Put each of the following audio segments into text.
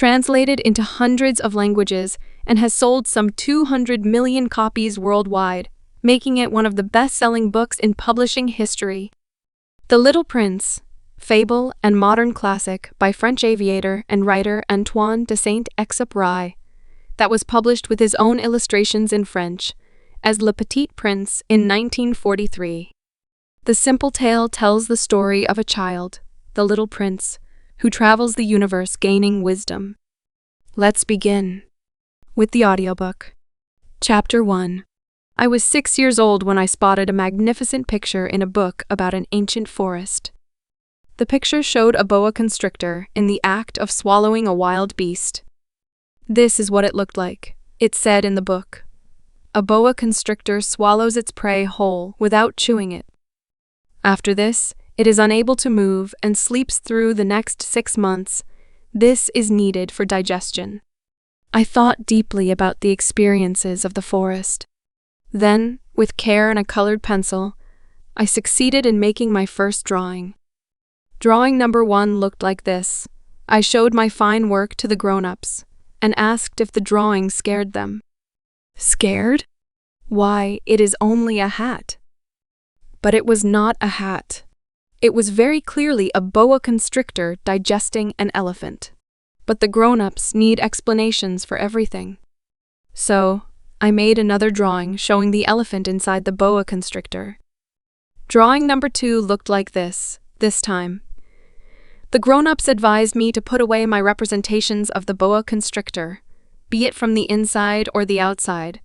translated into hundreds of languages and has sold some 200 million copies worldwide, making it one of the best-selling books in publishing history. The Little Prince, fable and modern classic by French aviator and writer Antoine de Saint-Exupéry, that was published with his own illustrations in French as Le Petit Prince in 1943. The simple tale tells the story of a child, the little prince, who travels the universe gaining wisdom. Let's begin with the audiobook. Chapter 1. I was 6 years old when I spotted a magnificent picture in a book about an ancient forest. The picture showed a boa constrictor in the act of swallowing a wild beast. This is what it looked like, it said in the book. A boa constrictor swallows its prey whole without chewing it. After this, it is unable to move and sleeps through the next 6 months. This is needed for digestion. I thought deeply about the experiences of the forest. Then, with care and a colored pencil, I succeeded in making my first drawing. Drawing number 1 looked like this. I showed my fine work to the grown-ups and asked if the drawing scared them. Scared? Why, it is only a hat. But it was not a hat. It was very clearly a boa constrictor digesting an elephant. But the grown-ups need explanations for everything. So, I made another drawing showing the elephant inside the boa constrictor. Drawing number 2 looked like this time. The grown-ups advised me to put away my representations of the boa constrictor, be it from the inside or the outside,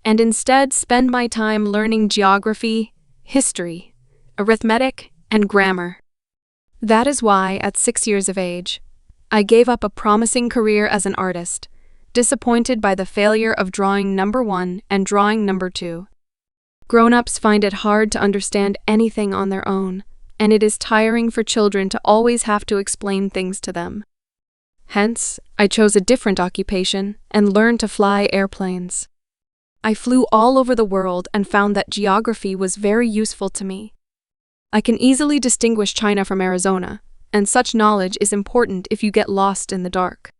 and instead spend my time learning geography, history, arithmetic, and grammar. That is why, at 6 years of age, I gave up a promising career as an artist, disappointed by the failure of drawing number 1 and drawing number 2. Grown-ups find it hard to understand anything on their own, and it is tiring for children to always have to explain things to them. Hence, I chose a different occupation and learned to fly airplanes. I flew all over the world and found that geography was very useful to me. I can easily distinguish China from Arizona, and such knowledge is important if you get lost in the dark.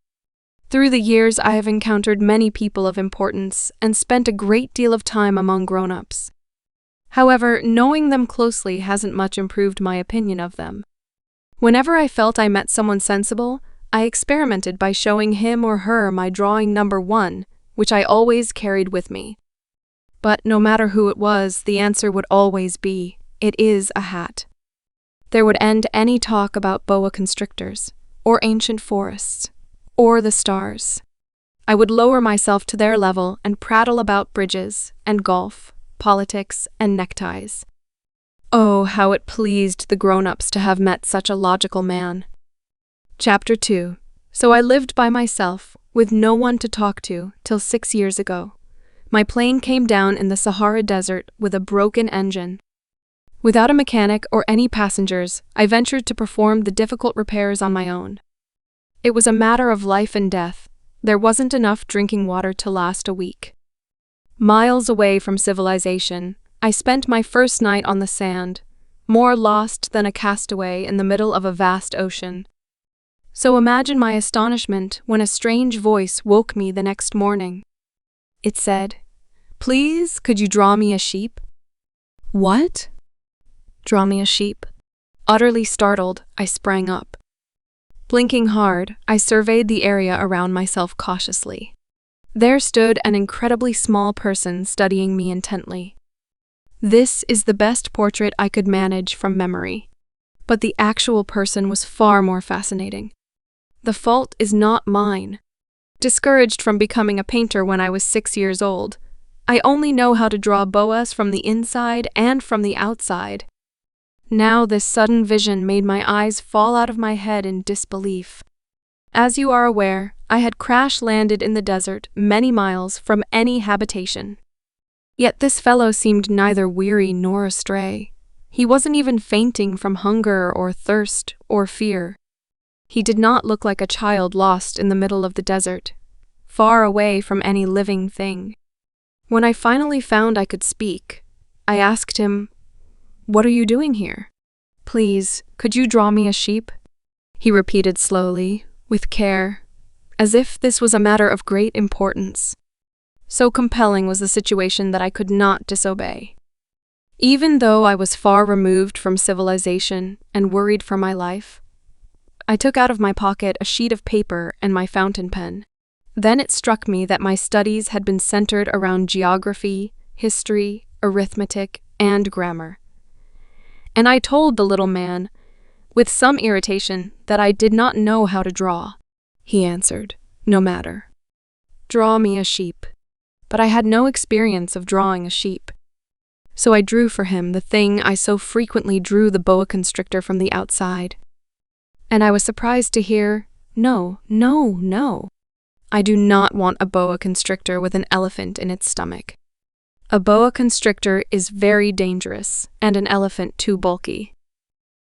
Through the years, I have encountered many people of importance and spent a great deal of time among grown-ups. However, knowing them closely hasn't much improved my opinion of them. Whenever I felt I met someone sensible, I experimented by showing him or her my drawing number 1, which I always carried with me. But no matter who it was, the answer would always be, it is a hat. There would end any talk about boa constrictors, or ancient forests, or the stars. I would lower myself to their level and prattle about bridges and golf, politics, and neckties. Oh, how it pleased the grown-ups to have met such a logical man. Chapter 2. So I lived by myself, with no one to talk to, till 6 years ago. My plane came down in the Sahara Desert with a broken engine. Without a mechanic or any passengers, I ventured to perform the difficult repairs on my own. It was a matter of life and death. There wasn't enough drinking water to last a week. Miles away from civilization, I spent my first night on the sand, more lost than a castaway in the middle of a vast ocean. So imagine my astonishment when a strange voice woke me the next morning. It said, "Please, could you draw me a sheep?" What? Draw me a sheep? Utterly startled, I sprang up. Blinking hard, I surveyed the area around myself cautiously. There stood an incredibly small person studying me intently. This is the best portrait I could manage from memory. But the actual person was far more fascinating. The fault is not mine. Discouraged from becoming a painter when I was 6 years old, I only know how to draw boas from the inside and from the outside. Now this sudden vision made my eyes fall out of my head in disbelief. As you are aware, I had crash-landed in the desert many miles from any habitation. Yet this fellow seemed neither weary nor astray. He wasn't even fainting from hunger or thirst or fear. He did not look like a child lost in the middle of the desert, far away from any living thing. When I finally found I could speak, I asked him, "What are you doing here? Please, could you draw me a sheep?" He repeated slowly, with care, as if this was a matter of great importance. So compelling was the situation that I could not disobey. Even though I was far removed from civilization and worried for my life, I took out of my pocket a sheet of paper and my fountain pen. Then it struck me that my studies had been centered around geography, history, arithmetic, and grammar. And I told the little man, with some irritation, that I did not know how to draw. He answered, "No matter. Draw me a sheep." But I had no experience of drawing a sheep. So I drew for him the thing I so frequently drew, the boa constrictor, from the outside. And I was surprised to hear, "No, no, no. I do not want a boa constrictor with an elephant in its stomach. A boa constrictor is very dangerous, and an elephant too bulky.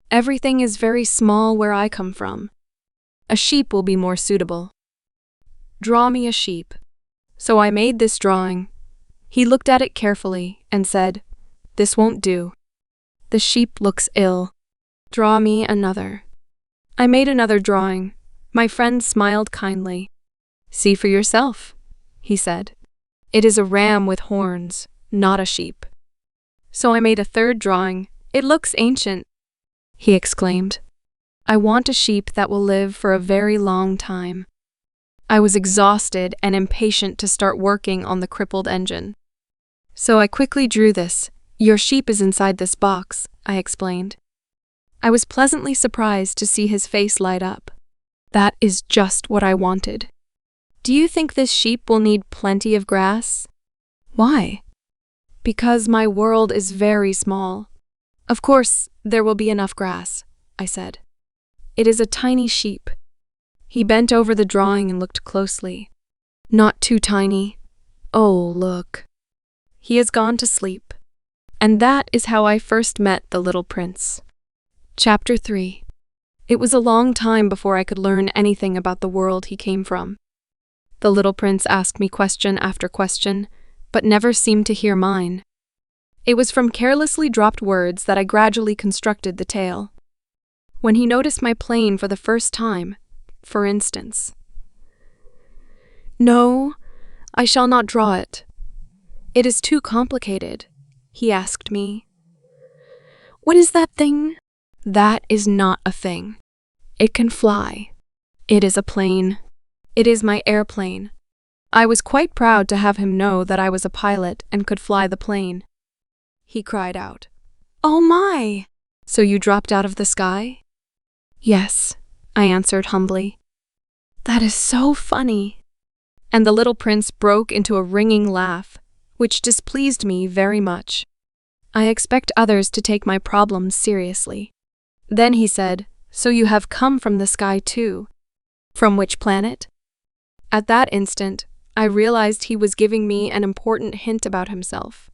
Everything is very small where I come from. A sheep will be more suitable. Draw me a sheep." So I made this drawing. He looked at it carefully and said, "This won't do. The sheep looks ill. Draw me another." I made another drawing. My friend smiled kindly. "See for yourself," he said. "It is a ram with horns, not a sheep." So I made a third drawing. "It looks ancient," he exclaimed. "I want a sheep that will live for a very long time." I was exhausted and impatient to start working on the crippled engine. So I quickly drew this. "Your sheep is inside this box," I explained. I was pleasantly surprised to see his face light up. "That is just what I wanted. Do you think this sheep will need plenty of grass?" "Why?" "Because my world is very small." "Of course, there will be enough grass," I said. "It is a tiny sheep." He bent over the drawing and looked closely. "Not too tiny. Oh, look. He has gone to sleep." And that is how I first met the little prince. Chapter 3. It was a long time before I could learn anything about the world he came from. The little prince asked me question after question, but never seemed to hear mine. It was from carelessly dropped words that I gradually constructed the tale. When he noticed my plane for the first time, for instance. "No, I shall not draw it. It is too complicated," he asked me. "What is that thing?" "That is not a thing. It can fly. It is a plane. It is my airplane." I was quite proud to have him know that I was a pilot and could fly the plane. He cried out, "Oh my! So you dropped out of the sky?" "Yes," I answered humbly. "That is so funny." And the little prince broke into a ringing laugh, which displeased me very much. I expect others to take my problems seriously. Then he said, "So you have come from the sky too? From which planet?" At that instant, I realized he was giving me an important hint about himself.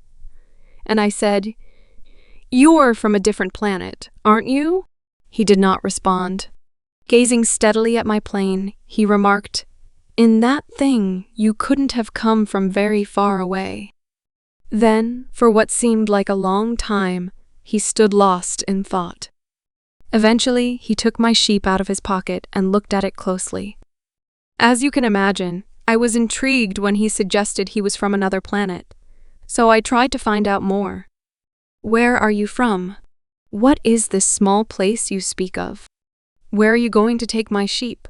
And I said, "You're from a different planet, aren't you?" He did not respond. Gazing steadily at my plane, he remarked, "In that thing, you couldn't have come from very far away." Then, for what seemed like a long time, he stood lost in thought. Eventually, he took my sheep out of his pocket and looked at it closely. As you can imagine, I was intrigued when he suggested he was from another planet, so I tried to find out more. "Where are you from? What is this small place you speak of? Where are you going to take my sheep?"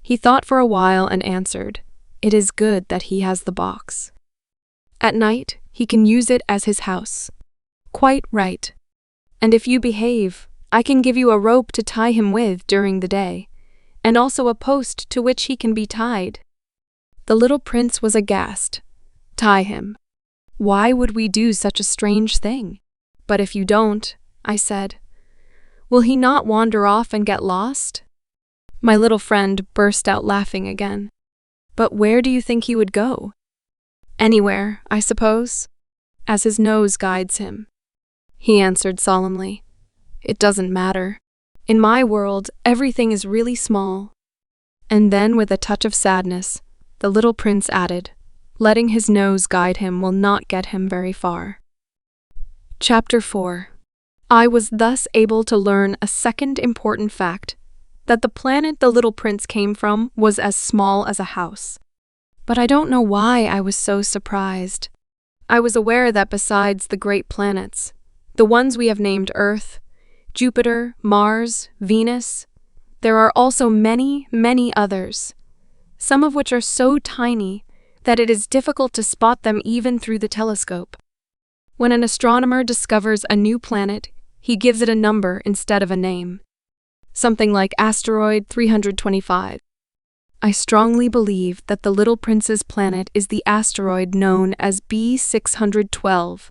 He thought for a while and answered, "It is good that he has the box. At night, he can use it as his house." "Quite right. And if you behave, I can give you a rope to tie him with during the day, and also a post to which he can be tied." The little prince was aghast. "Tie him? Why would we do such a strange thing?" "But if you don't," I said, "will he not wander off and get lost?" My little friend burst out laughing again. "But where do you think he would go?" "Anywhere, I suppose, as his nose guides him," he answered solemnly. "It doesn't matter. In my world, everything is really small." And then, with a touch of sadness, the little prince added, "Letting his nose guide him will not get him very far." Chapter 4. I was thus able to learn a second important fact, that the planet the little prince came from was as small as a house. But I don't know why I was so surprised. I was aware that besides the great planets, the ones we have named Earth, Jupiter, Mars, Venus, there are also many, many others, some of which are so tiny that it is difficult to spot them even through the telescope. When an astronomer discovers a new planet, he gives it a number instead of a name. Something like asteroid 325. I strongly believe that the little prince's planet is the asteroid known as B612.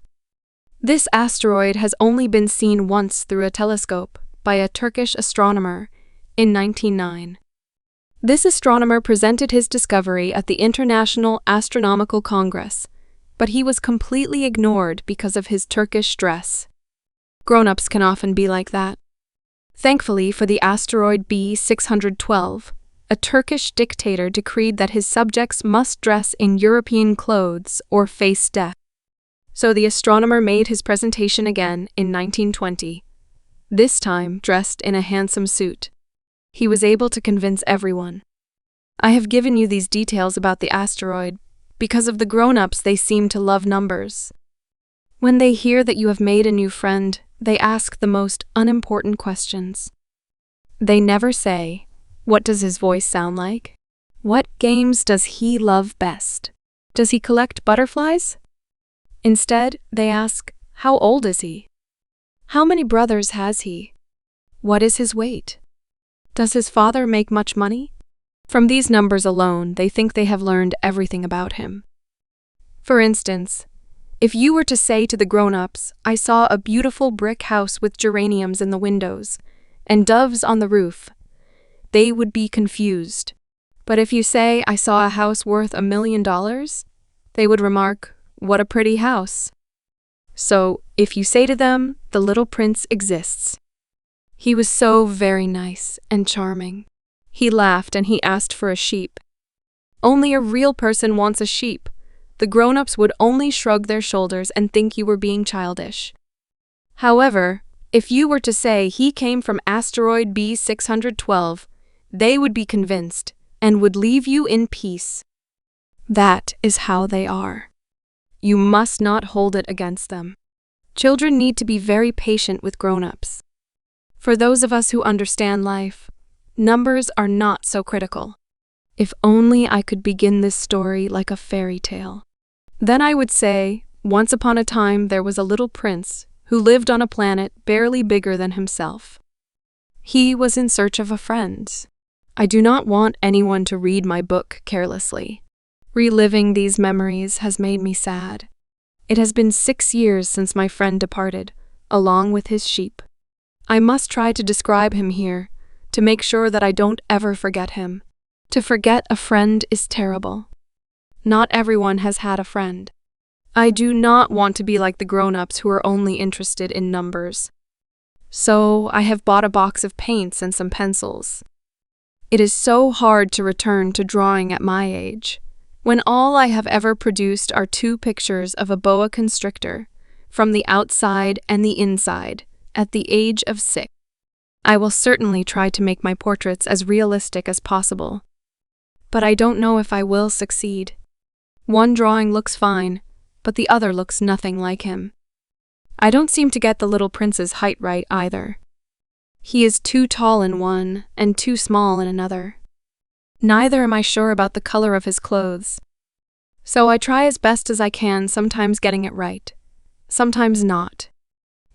This asteroid has only been seen once through a telescope by a Turkish astronomer in 1909. This astronomer presented his discovery at the International Astronomical Congress, but he was completely ignored because of his Turkish dress. Grown-ups can often be like that. Thankfully for the asteroid B612, a Turkish dictator decreed that his subjects must dress in European clothes or face death. So the astronomer made his presentation again in 1920, this time dressed in a handsome suit. He was able to convince everyone. I have given you these details about the asteroid because of the grown-ups. They seem to love numbers. When they hear that you have made a new friend, they ask the most unimportant questions. They never say, "What does his voice sound like? What games does he love best? Does he collect butterflies?" Instead, they ask, "How old is he? How many brothers has he? What is his weight? Does his father make much money?" From these numbers alone, they think they have learned everything about him. For instance, if you were to say to the grown-ups, "I saw a beautiful brick house with geraniums in the windows and doves on the roof," they would be confused. But if you say, "I saw a house worth $1 million," they would remark, "What a pretty house." So, if you say to them, "The little prince exists. He was so very nice and charming. He laughed and he asked for a sheep. Only a real person wants a sheep," the grown-ups would only shrug their shoulders and think you were being childish. However, if you were to say he came from asteroid B612, they would be convinced and would leave you in peace. That is how they are. You must not hold it against them. Children need to be very patient with grown-ups. For those of us who understand life, numbers are not so critical. If only I could begin this story like a fairy tale. Then I would say, once upon a time there was a little prince who lived on a planet barely bigger than himself. He was in search of a friend. I do not want anyone to read my book carelessly. Reliving these memories has made me sad. It has been 6 years since my friend departed, along with his sheep. I must try to describe him here, to make sure that I don't ever forget him. To forget a friend is terrible. Not everyone has had a friend. I do not want to be like the grown-ups who are only interested in numbers. So I have bought a box of paints and some pencils. It is so hard to return to drawing at my age, when all I have ever produced are 2 pictures of a boa constrictor, from the outside and the inside, at the age of 6. I will certainly try to make my portraits as realistic as possible. But I don't know if I will succeed. One drawing looks fine, but the other looks nothing like him. I don't seem to get the little prince's height right either. He is too tall in one and too small in another. Neither am I sure about the color of his clothes. So I try as best as I can, sometimes getting it right, sometimes not.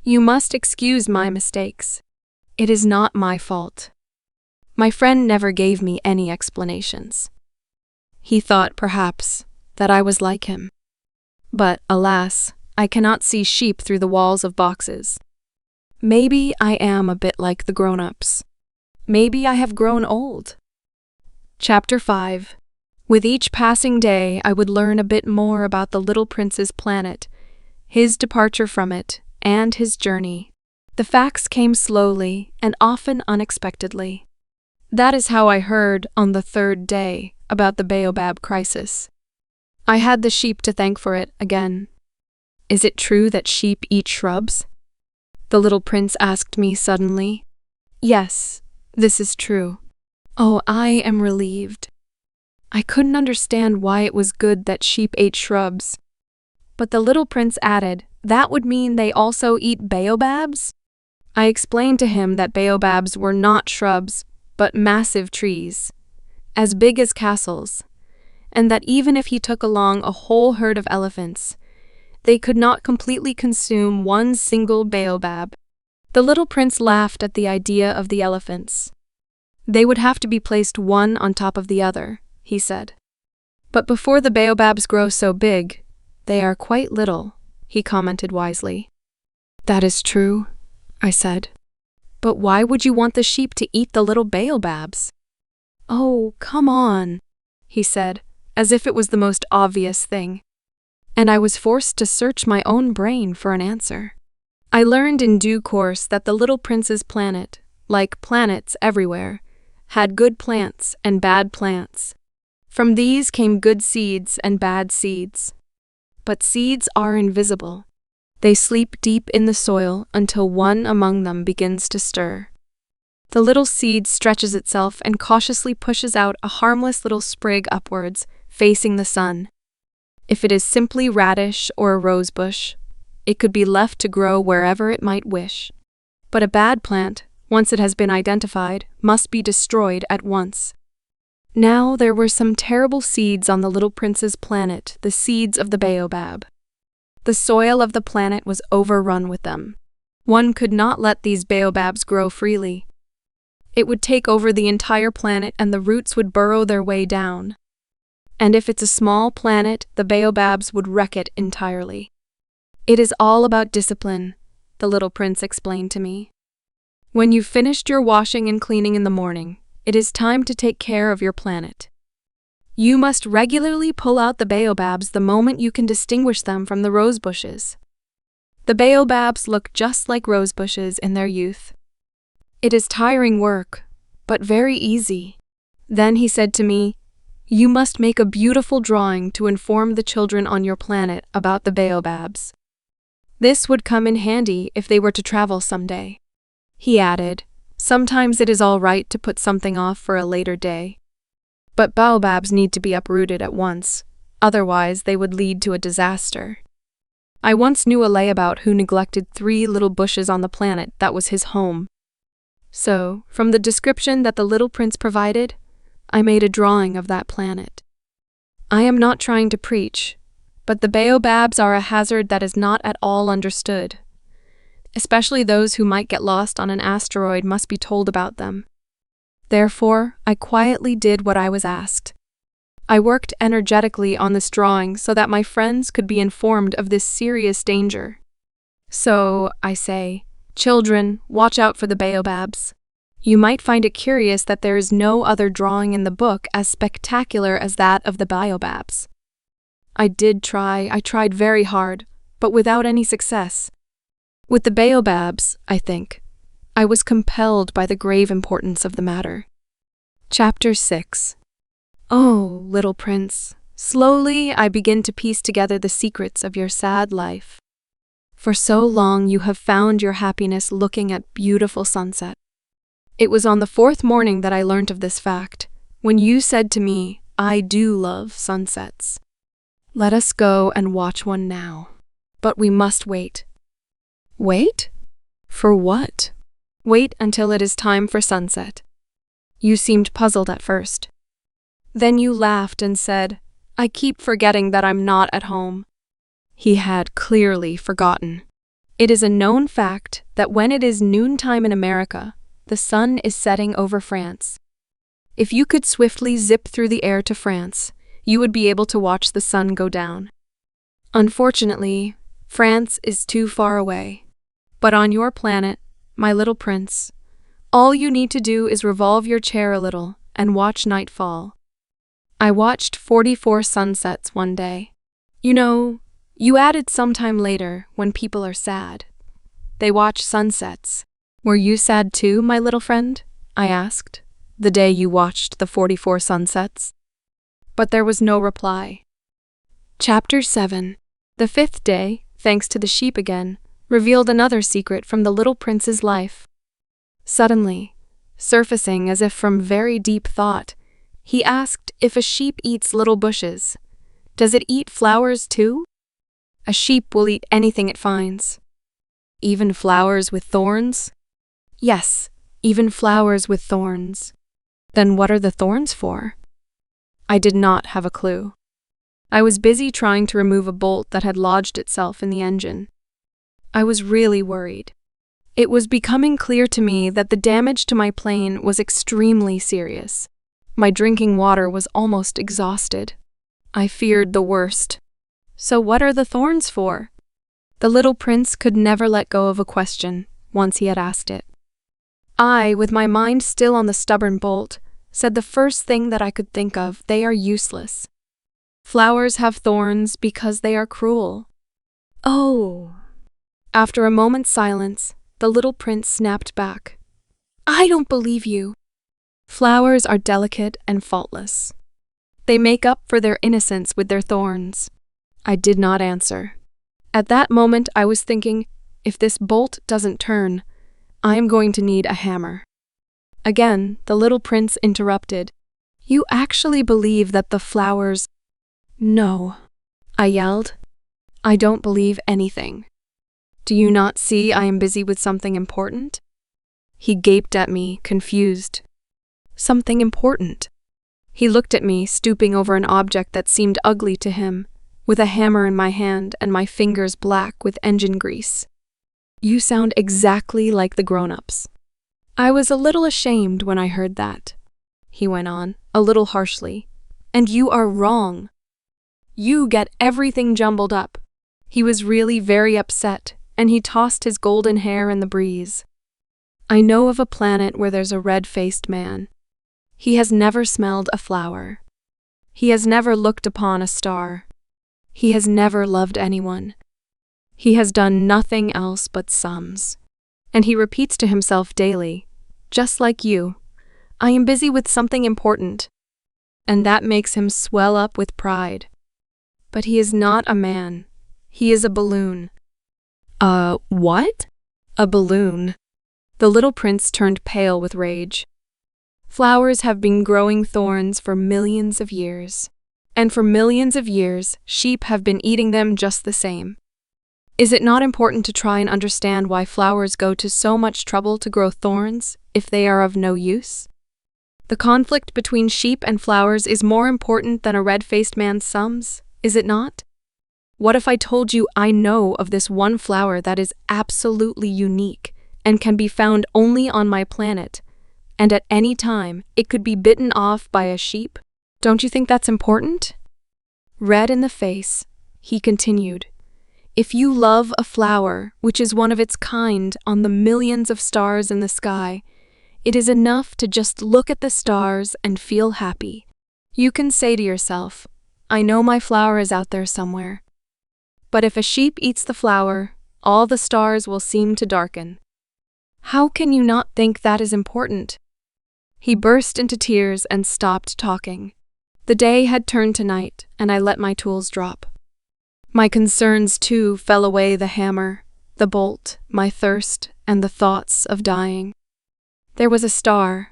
You must excuse my mistakes. It is not my fault. My friend never gave me any explanations. He thought, perhaps, that I was like him. But, alas, I cannot see sheep through the walls of boxes. Maybe I am a bit like the grown-ups. Maybe I have grown old. Chapter 5. With each passing day, I would learn a bit more about the little prince's planet, his departure from it, and his journey. The facts came slowly and often unexpectedly. That is how I heard, on the 3rd day, about the baobab crisis. I had the sheep to thank for it again. Is it true that sheep eat shrubs? The little prince asked me suddenly. Yes, This is true. Oh, I am relieved. I couldn't understand why it was good that sheep ate shrubs. But the little prince added, that would mean they also eat baobabs? I explained to him that baobabs were not shrubs, but massive trees, as big as castles, and that even if he took along a whole herd of elephants, they could not completely consume one single baobab. The little prince laughed at the idea of the elephants. They would have to be placed one on top of the other, he said. But before the baobabs grow so big, they are quite little, he commented wisely. That is true, I said. But why would you want the sheep to eat the little baobabs? Oh, come on, he said, as if it was the most obvious thing. And I was forced to search my own brain for an answer. I learned in due course that the little prince's planet, like planets everywhere, had good plants and bad plants. From these came good seeds and bad seeds. But seeds are invisible. They sleep deep in the soil until one among them begins to stir. The little seed stretches itself and cautiously pushes out a harmless little sprig upwards, facing the sun. If it is simply radish or a rosebush, it could be left to grow wherever it might wish. But a bad plant, once it has been identified, must be destroyed at once. Now there were some terrible seeds on the little prince's planet, the seeds of the baobab. The soil of the planet was overrun with them. One could not let these baobabs grow freely. It would take over the entire planet and the roots would burrow their way down. And if it's a small planet, the baobabs would wreck it entirely. It is all about discipline, the little prince explained to me. When you've finished your washing and cleaning in the morning, it is time to take care of your planet. You must regularly pull out the baobabs the moment you can distinguish them from the rose bushes. The baobabs look just like rose bushes in their youth. It is tiring work, but very easy. Then he said to me, you must make a beautiful drawing to inform the children on your planet about the baobabs. This would come in handy if they were to travel someday. He added, sometimes it is all right to put something off for a later day. But baobabs need to be uprooted at once, otherwise they would lead to a disaster. I once knew a layabout who neglected 3 little bushes on the planet that was his home. So, from the description that the little prince provided, I made a drawing of that planet. I am not trying to preach, but the baobabs are a hazard that is not at all understood. Especially those who might get lost on an asteroid must be told about them. Therefore, I quietly did what I was asked. I worked energetically on this drawing so that my friends could be informed of this serious danger. So, I say, children, watch out for the baobabs. You might find it curious that there is no other drawing in the book as spectacular as that of the baobabs. I tried very hard, but without any success. With the baobabs, I think, I was compelled by the grave importance of the matter. Chapter 6. Oh, little prince, slowly I begin to piece together the secrets of your sad life. For so long you have found your happiness looking at beautiful sunset. It was on the 4th morning that I learnt of this fact, when you said to me, I do love sunsets. Let us go and watch one now. But we must wait. Wait? For what? Wait until it is time for sunset. You seemed puzzled at first. Then you laughed and said, I keep forgetting that I'm not at home. He had clearly forgotten. It is a known fact that when it is noontime in America, the sun is setting over France. If you could swiftly zip through the air to France, you would be able to watch the sun go down. Unfortunately, France is too far away. But on your planet, my little prince, all you need to do is revolve your chair a little and watch night fall. I watched 44 sunsets one day. You know, you added sometime later when people are sad. They watch sunsets. Were you sad too, my little friend? I asked, the day you watched the 44 sunsets. But there was no reply. Chapter 7. The 5th day, thanks to the sheep again, revealed another secret from the little prince's life. Suddenly, Surfacing as if from very deep thought, he asked if a sheep eats little bushes. Does it eat flowers too? A sheep will eat anything it finds. Even flowers with thorns? Yes, even flowers with thorns. Then what are the thorns for? I did not have a clue. I was busy trying to remove a bolt that had lodged itself in the engine. I was really worried. It was becoming clear to me that the damage to my plane was extremely serious. My drinking water was almost exhausted. I feared the worst. So what are the thorns for? The little prince could never let go of a question once he had asked it. I, with my mind still on the stubborn bolt, said the first thing that I could think of: they are useless. Flowers have thorns because they are cruel. Oh. After a moment's silence, the little prince snapped back. I don't believe you. Flowers are delicate and faultless. They make up for their innocence with their thorns. I did not answer. At that moment I was thinking, if this bolt doesn't turn, I am going to need a hammer. Again, the little prince interrupted. You actually believe that the flowers— No, I yelled. I don't believe anything. Do you not see I am busy with something important? He gaped at me, confused. Something important. He looked at me, stooping over an object that seemed ugly to him, with a hammer in my hand and my fingers black with engine grease. You sound exactly like the grown-ups. I was a little ashamed when I heard that. He went on, a little harshly. And you are wrong. You get everything jumbled up. He was really very upset, and he tossed his golden hair in the breeze. I know of a planet where there's a red-faced man. He has never smelled a flower. He has never looked upon a star. He has never loved anyone. He has done nothing else but sums. And he repeats to himself daily, just like you, I am busy with something important. And that makes him swell up with pride. But he is not a man. He is a balloon. What? A balloon. The little prince turned pale with rage. Flowers have been growing thorns for millions of years. And for millions of years, sheep have been eating them just the same. Is it not important to try and understand why flowers go to so much trouble to grow thorns if they are of no use? The conflict between sheep and flowers is more important than a red-faced man's sums, is it not? What if I told you I know of this one flower that is absolutely unique and can be found only on my planet, and at any time it could be bitten off by a sheep? Don't you think that's important? Red in the face, he continued. If you love a flower, which is one of its kind on the millions of stars in the sky, it is enough to just look at the stars and feel happy. You can say to yourself, I know my flower is out there somewhere. But if a sheep eats the flower, all the stars will seem to darken. How can you not think that is important? He burst into tears and stopped talking. The day had turned to night, and I let my tools drop. My concerns, too, fell away: the hammer, the bolt, my thirst, and the thoughts of dying. There was a star,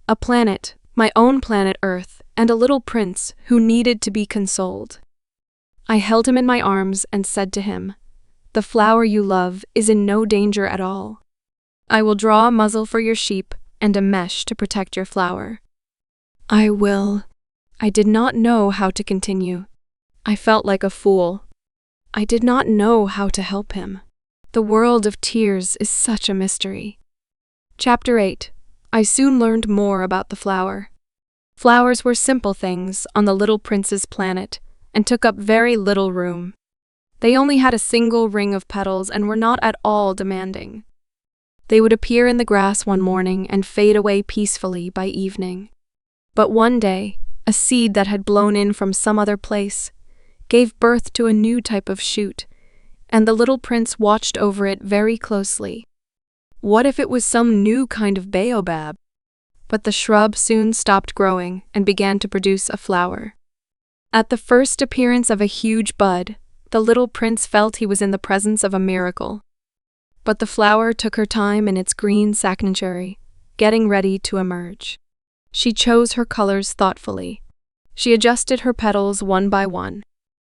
a planet, my own planet Earth, and a little prince who needed to be consoled. I held him in my arms and said to him, The flower you love is in no danger at all. I will draw a muzzle for your sheep and a mesh to protect your flower. I will. I did not know how to continue. I felt like a fool. I did not know how to help him. The world of tears is such a mystery. Chapter 8. I soon learned more about the flower. Flowers were simple things on the little prince's planet and took up very little room. They only had a single ring of petals and were not at all demanding. They would appear in the grass one morning and fade away peacefully by evening. But one day, a seed that had blown in from some other place gave birth to a new type of shoot, and the little prince watched over it very closely. What if it was some new kind of baobab? But the shrub soon stopped growing and began to produce a flower. At the first appearance of a huge bud, the little prince felt he was in the presence of a miracle. But the flower took her time in its green sanctuary, getting ready to emerge. She chose her colors thoughtfully. She adjusted her petals one by one.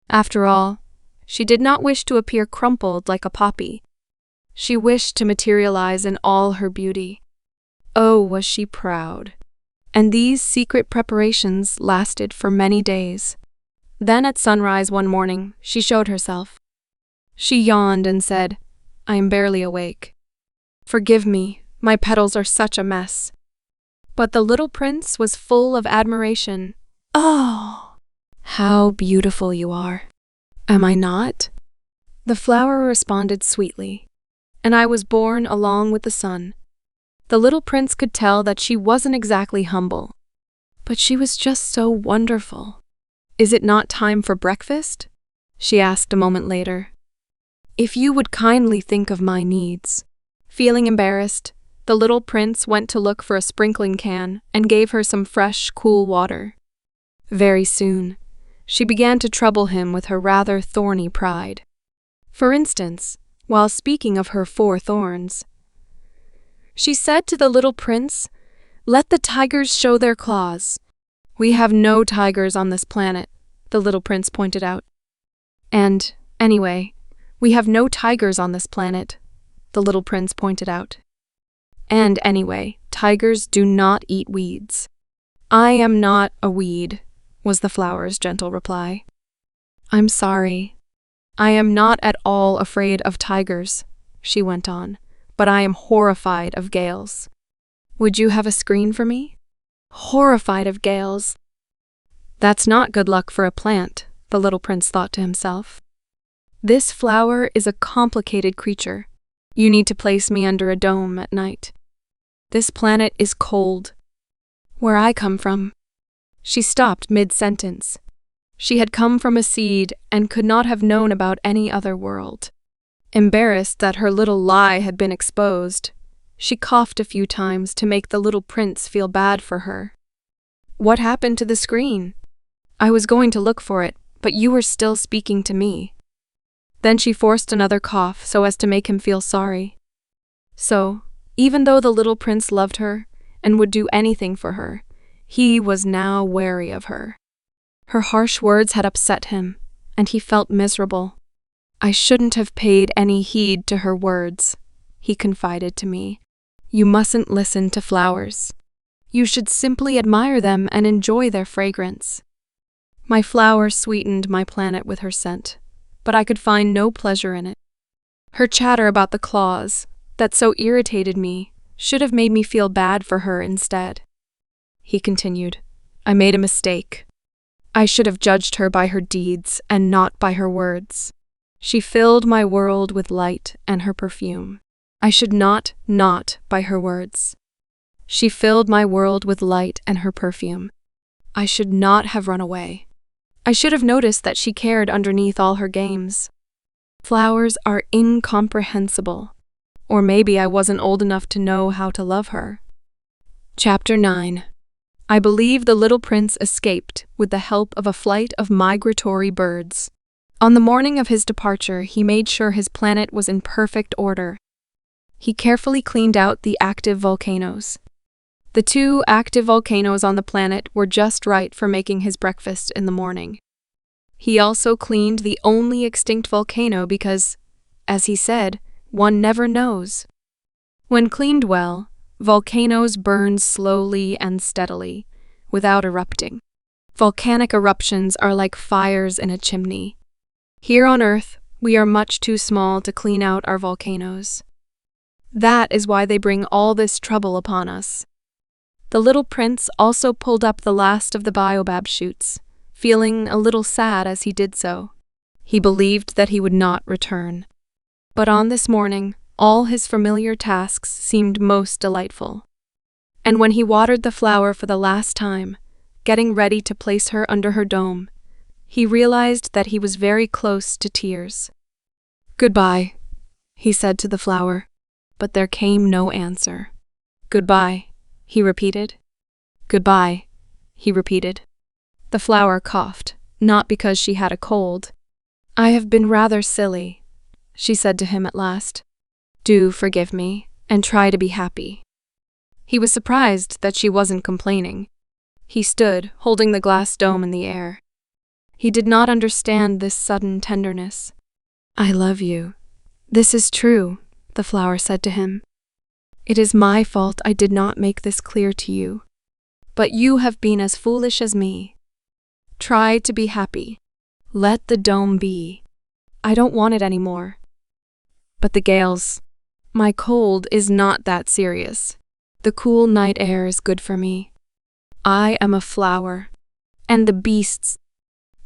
After all, she did not wish to appear crumpled like a poppy. She wished to materialize in all her beauty. Oh, was she proud! And these secret preparations lasted for many days. Then at sunrise one morning, she showed herself. She yawned and said, "I am barely awake. Forgive me, my petals are such a mess." But the little prince was full of admiration. "Oh, how beautiful you are. Am I not?" The flower responded sweetly. "And I was born along with the sun." The little prince could tell that she wasn't exactly humble, but she was just so wonderful. "Is it not time for breakfast?" she asked a moment later. "If you would kindly think of my needs." Feeling embarrassed, the little prince went to look for a sprinkling can and gave her some fresh, cool water. Very soon, she began to trouble him with her rather thorny pride. For instance, while speaking of her 4 thorns, she said to the little prince, "Let the tigers show their claws." "We have no tigers on this planet," the little prince pointed out. "And, anyway, we have no tigers on this planet," the little prince pointed out. "And anyway, tigers do not eat weeds." "I am not a weed," was the flower's gentle reply. "I'm sorry. I am not at all afraid of tigers," she went on, "but I am horrified of gales. Would you have a screen for me?" Horrified of gales. That's not good luck for a plant, the little prince thought to himself. This flower is a complicated creature. You need to place me under a dome at night. This planet is cold. Where I come from. She stopped mid-sentence. She had come from a seed and could not have known about any other world. Embarrassed that her little lie had been exposed, she coughed a few times to make the little prince feel bad for her. "What happened to the screen? I was going to look for it, but you were still speaking to me." Then she forced another cough so as to make him feel sorry. So, even though the little prince loved her and would do anything for her, he was now wary of her. Her harsh words had upset him, and he felt miserable. "I shouldn't have paid any heed to her words," he confided to me. "You mustn't listen to flowers. You should simply admire them and enjoy their fragrance." My flower sweetened my planet with her scent, but I could find no pleasure in it. Her chatter about the claws, that so irritated me, should have made me feel bad for her instead. He continued, "I made a mistake. I should have judged her by her deeds and not by her words. She filled my world with light and her perfume. I should not by her words. She filled my world with light and her perfume. I should not have run away. I should have noticed that she cared underneath all her games. Flowers are incomprehensible. Or maybe I wasn't old enough to know how to love her." Chapter 9. I believe the little prince escaped with the help of a flight of migratory birds. On the morning of his departure, he made sure his planet was in perfect order. He carefully cleaned out the active volcanoes. The 2 active volcanoes on the planet were just right for making his breakfast in the morning. He also cleaned the only extinct volcano because, as he said, one never knows. When cleaned well, volcanoes burn slowly and steadily, without erupting. Volcanic eruptions are like fires in a chimney. Here on Earth, we are much too small to clean out our volcanoes. That is why they bring all this trouble upon us. The little prince also pulled up the last of the baobab shoots, feeling a little sad as he did so. He believed that he would not return. But on this morning, all his familiar tasks seemed most delightful. And when he watered the flower for the last time, getting ready to place her under her dome, he realized that he was very close to tears. "Goodbye," he said to the flower, but there came no answer. "Goodbye," he repeated. "Goodbye," he repeated. The flower coughed, not because she had a cold. "I have been rather silly," she said to him at last. "Do forgive me, and try to be happy." He was surprised that she wasn't complaining. He stood, holding the glass dome in the air. He did not understand this sudden tenderness. "I love you. This is true," the flower said to him. "It is my fault I did not make this clear to you. But you have been as foolish as me. Try to be happy. Let the dome be. I don't want it anymore." "But the gales. My cold is not that serious. The cool night air is good for me. I am a flower. And the beasts.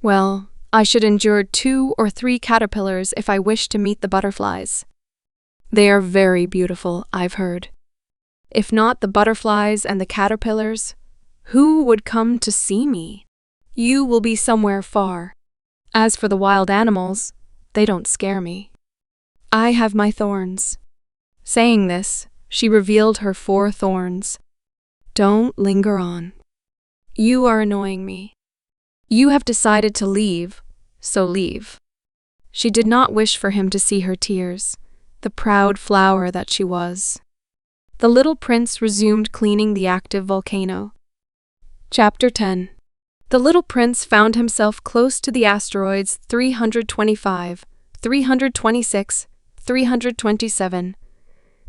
Well, I should endure 2 or 3 caterpillars if I wish to meet the butterflies. They are very beautiful, I've heard. If not the butterflies and the caterpillars, who would come to see me? You will be somewhere far. As for the wild animals, they don't scare me. I have my thorns." Saying this, she revealed her 4 thorns. "Don't linger on. You are annoying me. You have decided to leave, so leave." She did not wish for him to see her tears, the proud flower that she was. The little prince resumed cleaning the active volcano. Chapter 10. The little prince found himself close to the asteroids 325, 326, 327,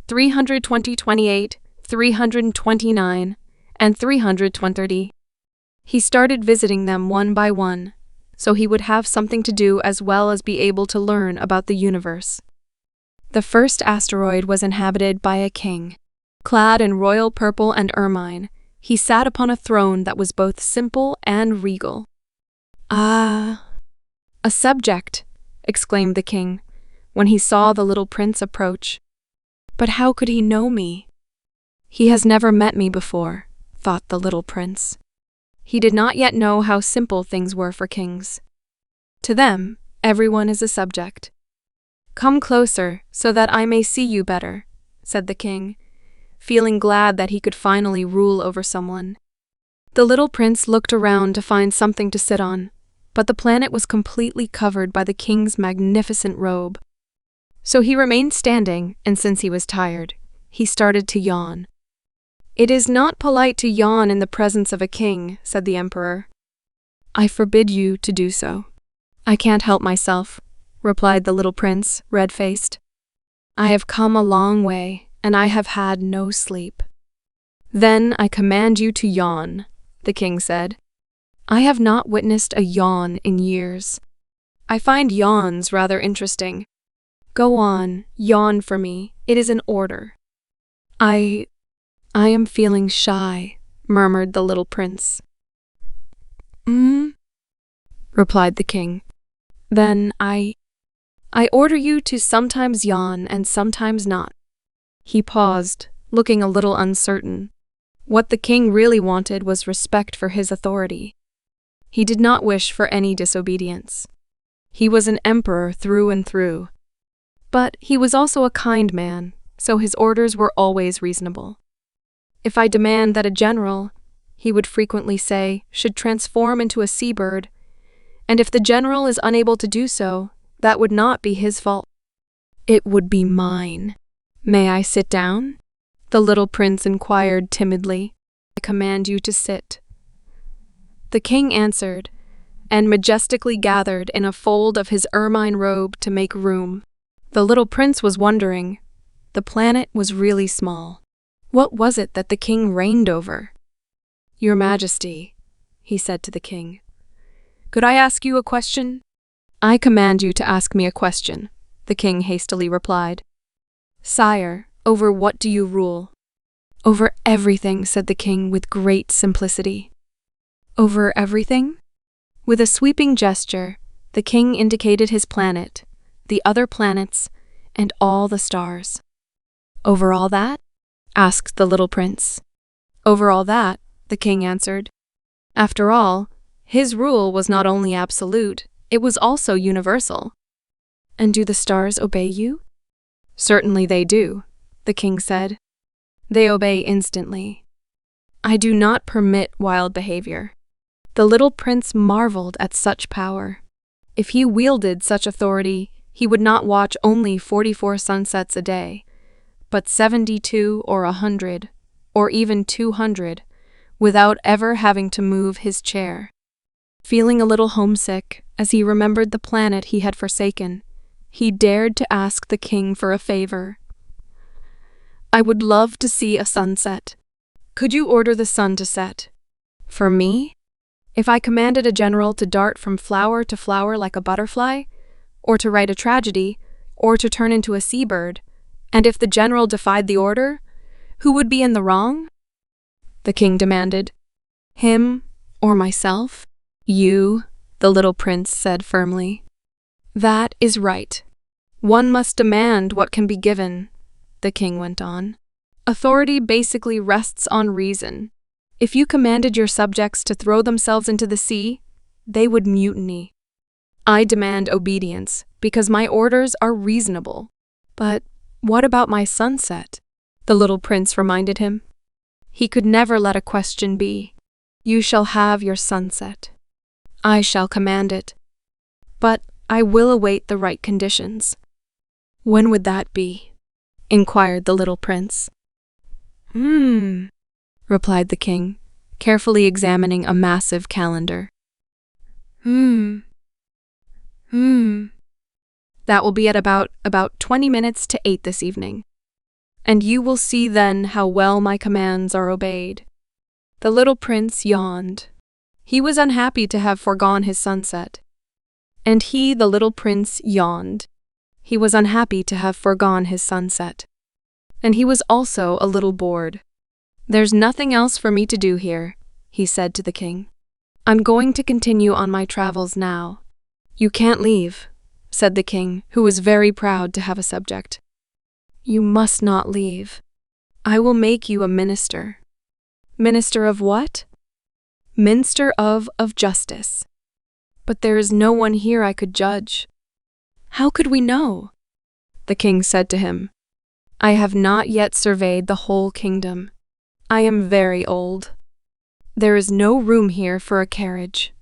328, 329, and 330. He started visiting them one by one, so he would have something to do as well as be able to learn about the universe. The first asteroid was inhabited by a king. Clad in royal purple and ermine, he sat upon a throne that was both simple and regal. "Ah, a subject," exclaimed the king, when he saw the little prince approach. "But how could he know me?" "He has never met me before," thought the little prince. He did not yet know how simple things were for kings. To them, everyone is a subject. "Come closer, so that I may see you better," said the king, feeling glad that he could finally rule over someone. The little prince looked around to find something to sit on, but the planet was completely covered by the king's magnificent robe. So he remained standing, and since he was tired, he started to yawn. "It is not polite to yawn in the presence of a king," said the emperor. "I forbid you to do so." "I can't help myself," replied the little prince, red-faced. "I have come a long way, and I have had no sleep." "Then I command you to yawn," the king said. "I have not witnessed a yawn in years. I find yawns rather interesting. Go on, yawn for me. It is an order." I am feeling shy," murmured the little prince. Replied the king. "Then I order you to sometimes yawn and sometimes not." He paused, looking a little uncertain. What the king really wanted was respect for his authority. He did not wish for any disobedience. He was an emperor through and through. But he was also a kind man, so his orders were always reasonable. "If I demand that a general," he would frequently say, "should transform into a seabird, and if the general is unable to do so, that would not be his fault. It would be mine. May I sit down?" the little prince inquired timidly. "I command you to sit." The king answered, and majestically gathered in a fold of his ermine robe to make room. The little prince was wondering. The planet was really small. What was it that the king reigned over? "Your Majesty," he said to the king, "could I ask you a question?" "I command you to ask me a question," the king hastily replied. "Sire, over what do you rule?" "Over everything," said the king with great simplicity. "Over everything?" With a sweeping gesture, the king indicated his planet, the other planets, and all the stars. "Over all that?" asked the little prince. "Over all that," the king answered. After all, his rule was not only absolute, it was also universal. "And do the stars obey you?" "Certainly they do," the king said. "They obey instantly. I do not permit wild behavior." The little prince marveled at such power. If he wielded such authority, he would not watch only 44 sunsets a day, but 72 or 100, or even 200, without ever having to move his chair. Feeling a little homesick as he remembered the planet he had forsaken, he dared to ask the king for a favor. "I would love to see a sunset. Could you order the sun to set? For me? If I commanded a general to dart from flower to flower like a butterfly, or to write a tragedy, or to turn into a seabird, and if the general defied the order, who would be in the wrong?" The king demanded. "Him or myself?" "You," the little prince said firmly. "That is right. One must demand what can be given," the king went on. "Authority basically rests on reason. If you commanded your subjects to throw themselves into the sea, they would mutiny. I demand obedience because my orders are reasonable." "But what about my sunset?" the little prince reminded him. He could never let a question be. "You shall have your sunset. I shall command it. But I will await the right conditions." "When would that be?" inquired the little prince. Replied the king, carefully examining a massive calendar. That will be at about 20 minutes to 8 this evening. And you will see then how well my commands are obeyed." The little prince yawned. He was unhappy to have foregone his sunset. And he, the little prince, yawned. He was unhappy to have foregone his sunset. And he was also a little bored. "There's nothing else for me to do here," he said to the king. "I'm going to continue on my travels now." "You can't leave," said the king, who was very proud to have a subject. "You must not leave. I will make you a minister." "Minister of what?" "Minister of justice." "But there is no one here I could judge." "How could we know?" The king said to him, "I have not yet surveyed the whole kingdom. I am very old. There is no room here for a carriage,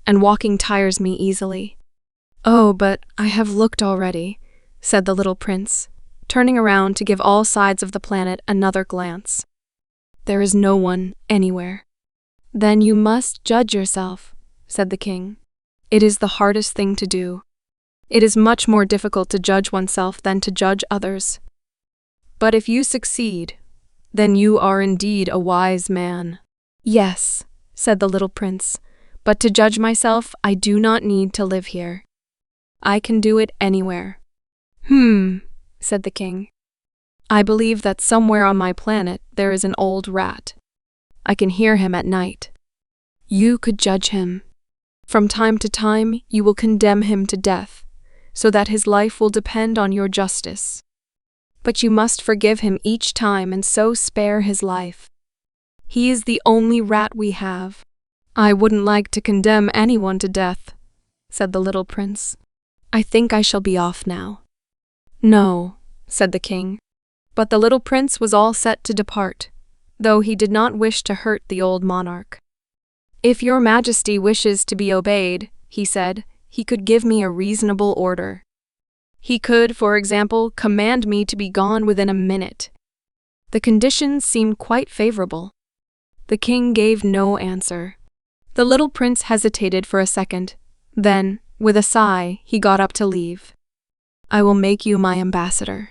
and walking tires me easily." "Oh, but I have looked already," said the little prince, turning around to give all sides of the planet another glance. "There is no one anywhere." "Then you must judge yourself," said the king. "It is the hardest thing to do. It is much more difficult to judge oneself than to judge others. But if you succeed, then you are indeed a wise man." "Yes," said the little prince, "but to judge myself, I do not need to live here. I can do it anywhere." Said the king. "I believe that somewhere on my planet there is an old rat. I can hear him at night. You could judge him. From time to time you will condemn him to death, so that his life will depend on your justice. But you must forgive him each time and so spare his life. He is the only rat we have." "I wouldn't like to condemn anyone to death," said the little prince. "I think I shall be off now." "No," said the king. But the little prince was all set to depart, though he did not wish to hurt the old monarch. "If your majesty wishes to be obeyed," he said, "he could give me a reasonable order. He could, for example, command me to be gone within a minute." The conditions seemed quite favorable. The king gave no answer. The little prince hesitated for a second. Then, with a sigh, he got up to leave. "I will make you my ambassador,"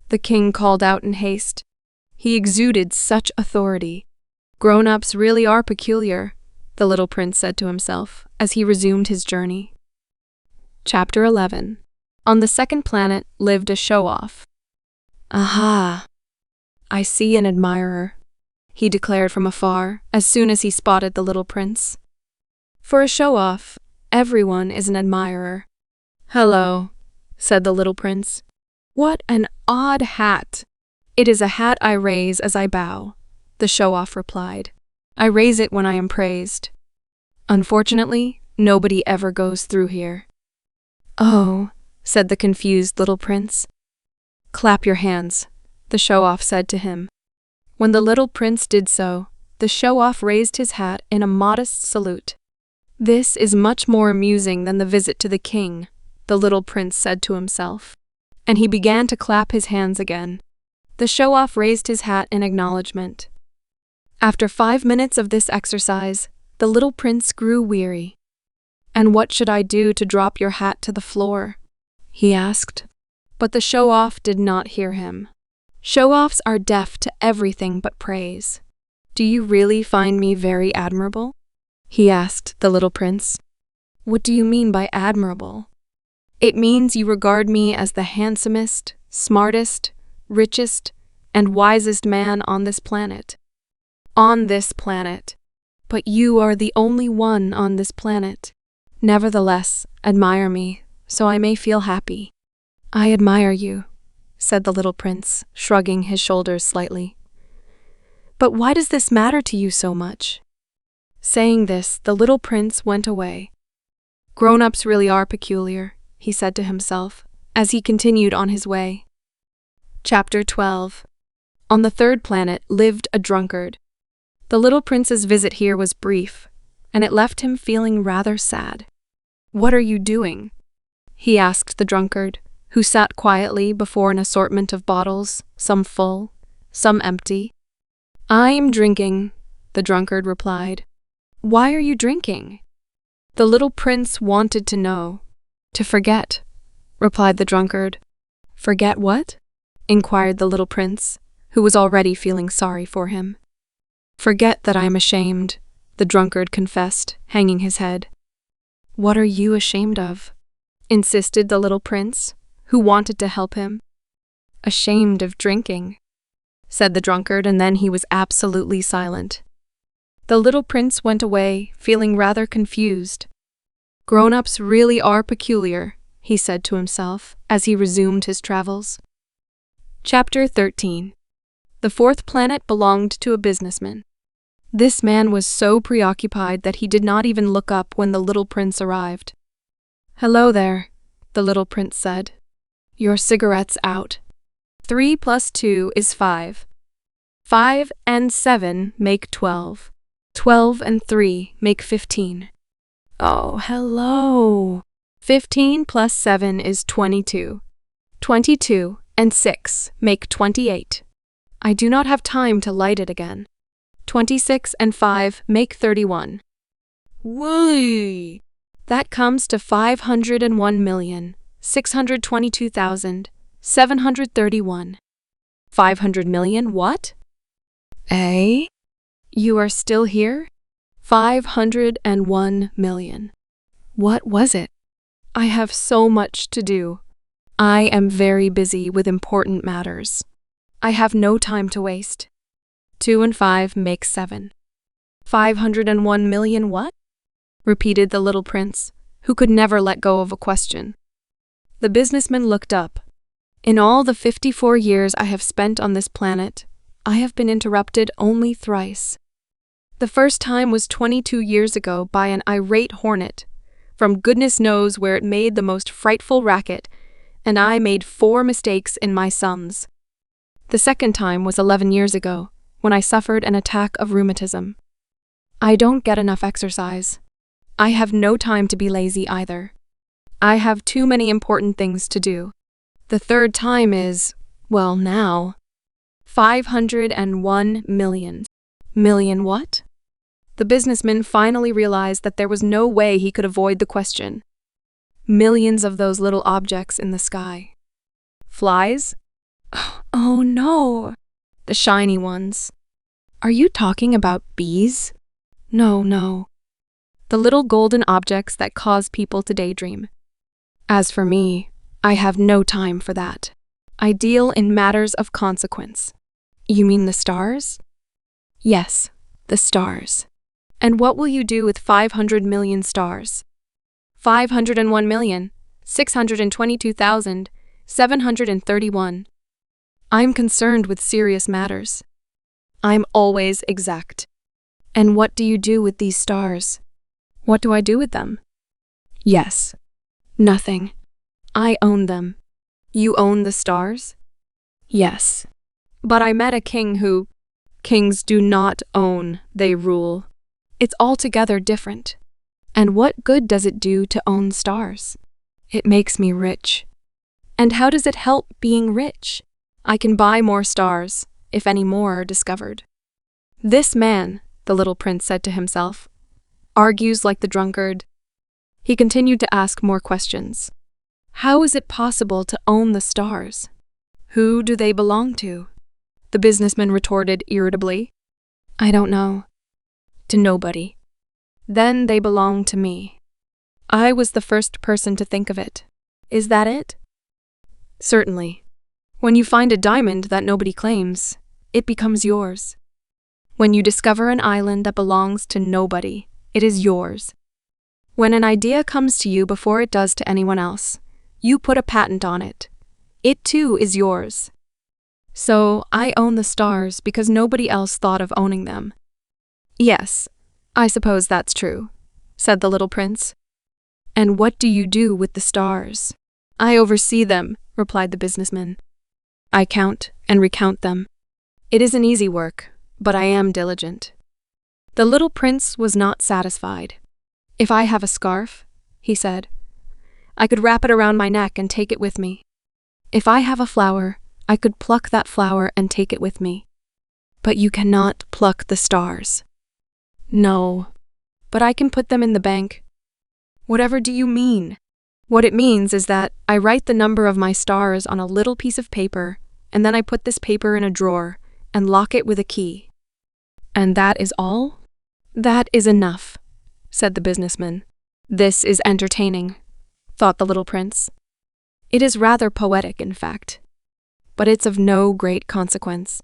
the king called out in haste. He exuded such authority. "Grown-ups really are peculiar," the little prince said to himself as he resumed his journey. Chapter 11. On the second planet lived a show-off. "Aha! I see an admirer," he declared from afar as soon as he spotted the little prince. For a show-off, everyone is an admirer. "Hello," said the little prince. "What an odd hat!" "It is a hat I raise as I bow," the show-off replied. "I raise it when I am praised. Unfortunately, nobody ever goes through here." "Oh," said the confused little prince. "Clap your hands," the show-off said to him. When the little prince did so, the show-off raised his hat in a modest salute. "This is much more amusing than the visit to the king," the little prince said to himself. And he began to clap his hands again. The show-off raised his hat in acknowledgement. After 5 minutes of this exercise, the little prince grew weary. "And what should I do to drop your hat to the floor?" he asked. But the show-off did not hear him. Show-offs are deaf to everything but praise. "Do you really find me very admirable?" he asked the little prince. "What do you mean by admirable?" "It means you regard me as the handsomest, smartest, richest, and wisest man on this planet." "On this planet. But you are the only one on this planet. Nevertheless, admire me, so I may feel happy." "I admire you," said the little prince, shrugging his shoulders slightly. "But why does this matter to you so much?" Saying this, the little prince went away. "Grown-ups really are peculiar," he said to himself, as he continued on his way. Chapter 12. On the third planet lived a drunkard. The little prince's visit here was brief, and it left him feeling rather sad. "What are you doing?" he asked the drunkard, who sat quietly before an assortment of bottles, some full, some empty. "I am drinking," the drunkard replied. "Why are you drinking?" The little prince wanted to know. "To forget," replied the drunkard. "Forget what?" inquired the little prince, who was already feeling sorry for him. "Forget that I am ashamed," the drunkard confessed, hanging his head. "What are you ashamed of?" insisted the little prince, who wanted to help him. "Ashamed of drinking," said the drunkard, and then he was absolutely silent. The little prince went away, feeling rather confused. "Grown-ups really are peculiar," he said to himself as he resumed his travels. Chapter 13. The fourth planet belonged to a businessman. This man was so preoccupied that he did not even look up when the little prince arrived. "Hello there," the little prince said. "Your cigarette's out. 3 plus 2 is 5. 5 and 7 make 12. 12 and 3 make 15. Oh, hello. 15 plus 7 is 22. 22 and 6 make 28. I do not have time to light it again. 26 and 5 make 31. Whee! That comes to 501,622,731. 500 million what? Eh? You are still here? 501 million. What was it? I have so much to do. I am very busy with important matters. I have no time to waste. 2 and 5 make 7. 501 million what? Repeated the little prince, who could never let go of a question. The businessman looked up. In all the 54 years I have spent on this planet, I have been interrupted only thrice. The first time was 22 years ago by an irate hornet, from goodness knows where it made the most frightful racket, and I made 4 mistakes in my sums. The second time was 11 years ago, when I suffered an attack of rheumatism. I don't get enough exercise. I have no time to be lazy either. I have too many important things to do. The third time is, well now, 501 million. Million what? The businessman finally realized that there was no way he could avoid the question. Millions of those little objects in the sky. Flies? Oh no! The shiny ones. Are you talking about bees? No. The little golden objects that cause people to daydream. As for me, I have no time for that. I deal in matters of consequence. You mean the stars? Yes, the stars. And what will you do with 500 million stars? 501,622,731. I'm concerned with serious matters. I'm always exact. And what do you do with these stars? What do I do with them? Yes. Nothing. I own them. You own the stars? Yes. But I met a king who... Kings do not own, they rule. It's altogether different. And what good does it do to own stars? It makes me rich. And how does it help being rich? I can buy more stars, if any more are discovered. "This man," the little prince said to himself, "argues like the drunkard." He continued to ask more questions. How is it possible to own the stars? Who do they belong to? The businessman retorted irritably. I don't know. To nobody. Then they belong to me. I was the first person to think of it. Is that it? Certainly. When you find a diamond that nobody claims, it becomes yours. When you discover an island that belongs to nobody, it is yours. When an idea comes to you before it does to anyone else, you put a patent on it. It too is yours. So I own the stars because nobody else thought of owning them. Yes, I suppose that's true, said the little prince. And what do you do with the stars? I oversee them, replied the businessman. I count and recount them. It isn't easy work, but I am diligent. The little prince was not satisfied. If I have a scarf, he said, I could wrap it around my neck and take it with me. If I have a flower, I could pluck that flower and take it with me. But you cannot pluck the stars. No, but I can put them in the bank. Whatever do you mean? What it means is that I write the number of my stars on a little piece of paper, and then I put this paper in a drawer and lock it with a key. And that is all? That is enough, said the businessman. This is entertaining, thought the little prince. It is rather poetic, in fact, but it's of no great consequence.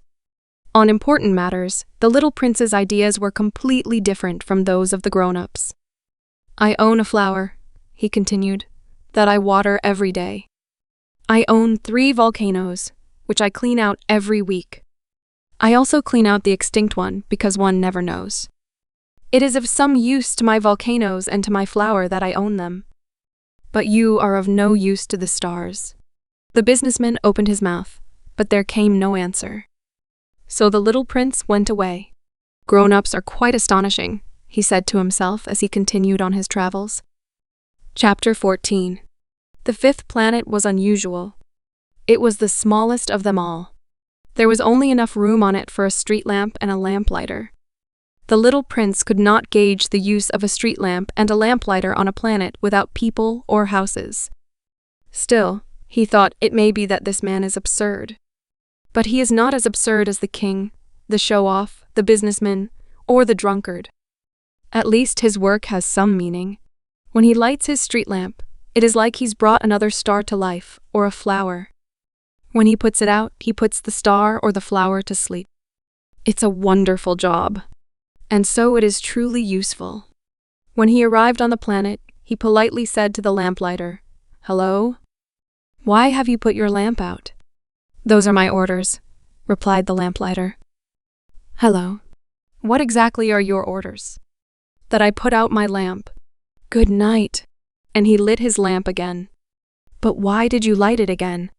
On important matters, the little prince's ideas were completely different from those of the grown-ups. I own a flower, he continued, that I water every day. I own 3 volcanoes, which I clean out every week. I also clean out the extinct one because one never knows. It is of some use to my volcanoes and to my flower that I own them. But you are of no use to the stars. The businessman opened his mouth, but there came no answer. So the little prince went away. Grown-ups are quite astonishing, he said to himself as he continued on his travels. Chapter 14. The 5th planet was unusual. It was the smallest of them all. There was only enough room on it for a street lamp and a lamplighter. The little prince could not gauge the use of a street lamp and a lamplighter on a planet without people or houses. Still, he thought it may be that this man is absurd. But he is not as absurd as the king, the show-off, the businessman, or the drunkard. At least his work has some meaning. When he lights his street lamp, it is like he's brought another star to life, or a flower. When he puts it out, he puts the star or the flower to sleep. It's a wonderful job. And so it is truly useful. When he arrived on the planet, he politely said to the lamplighter, Hello? Why have you put your lamp out? Those are my orders, replied the lamplighter. Hello. What exactly are your orders? That I put out my lamp. Good night. And he lit his lamp again. But why did you light it again?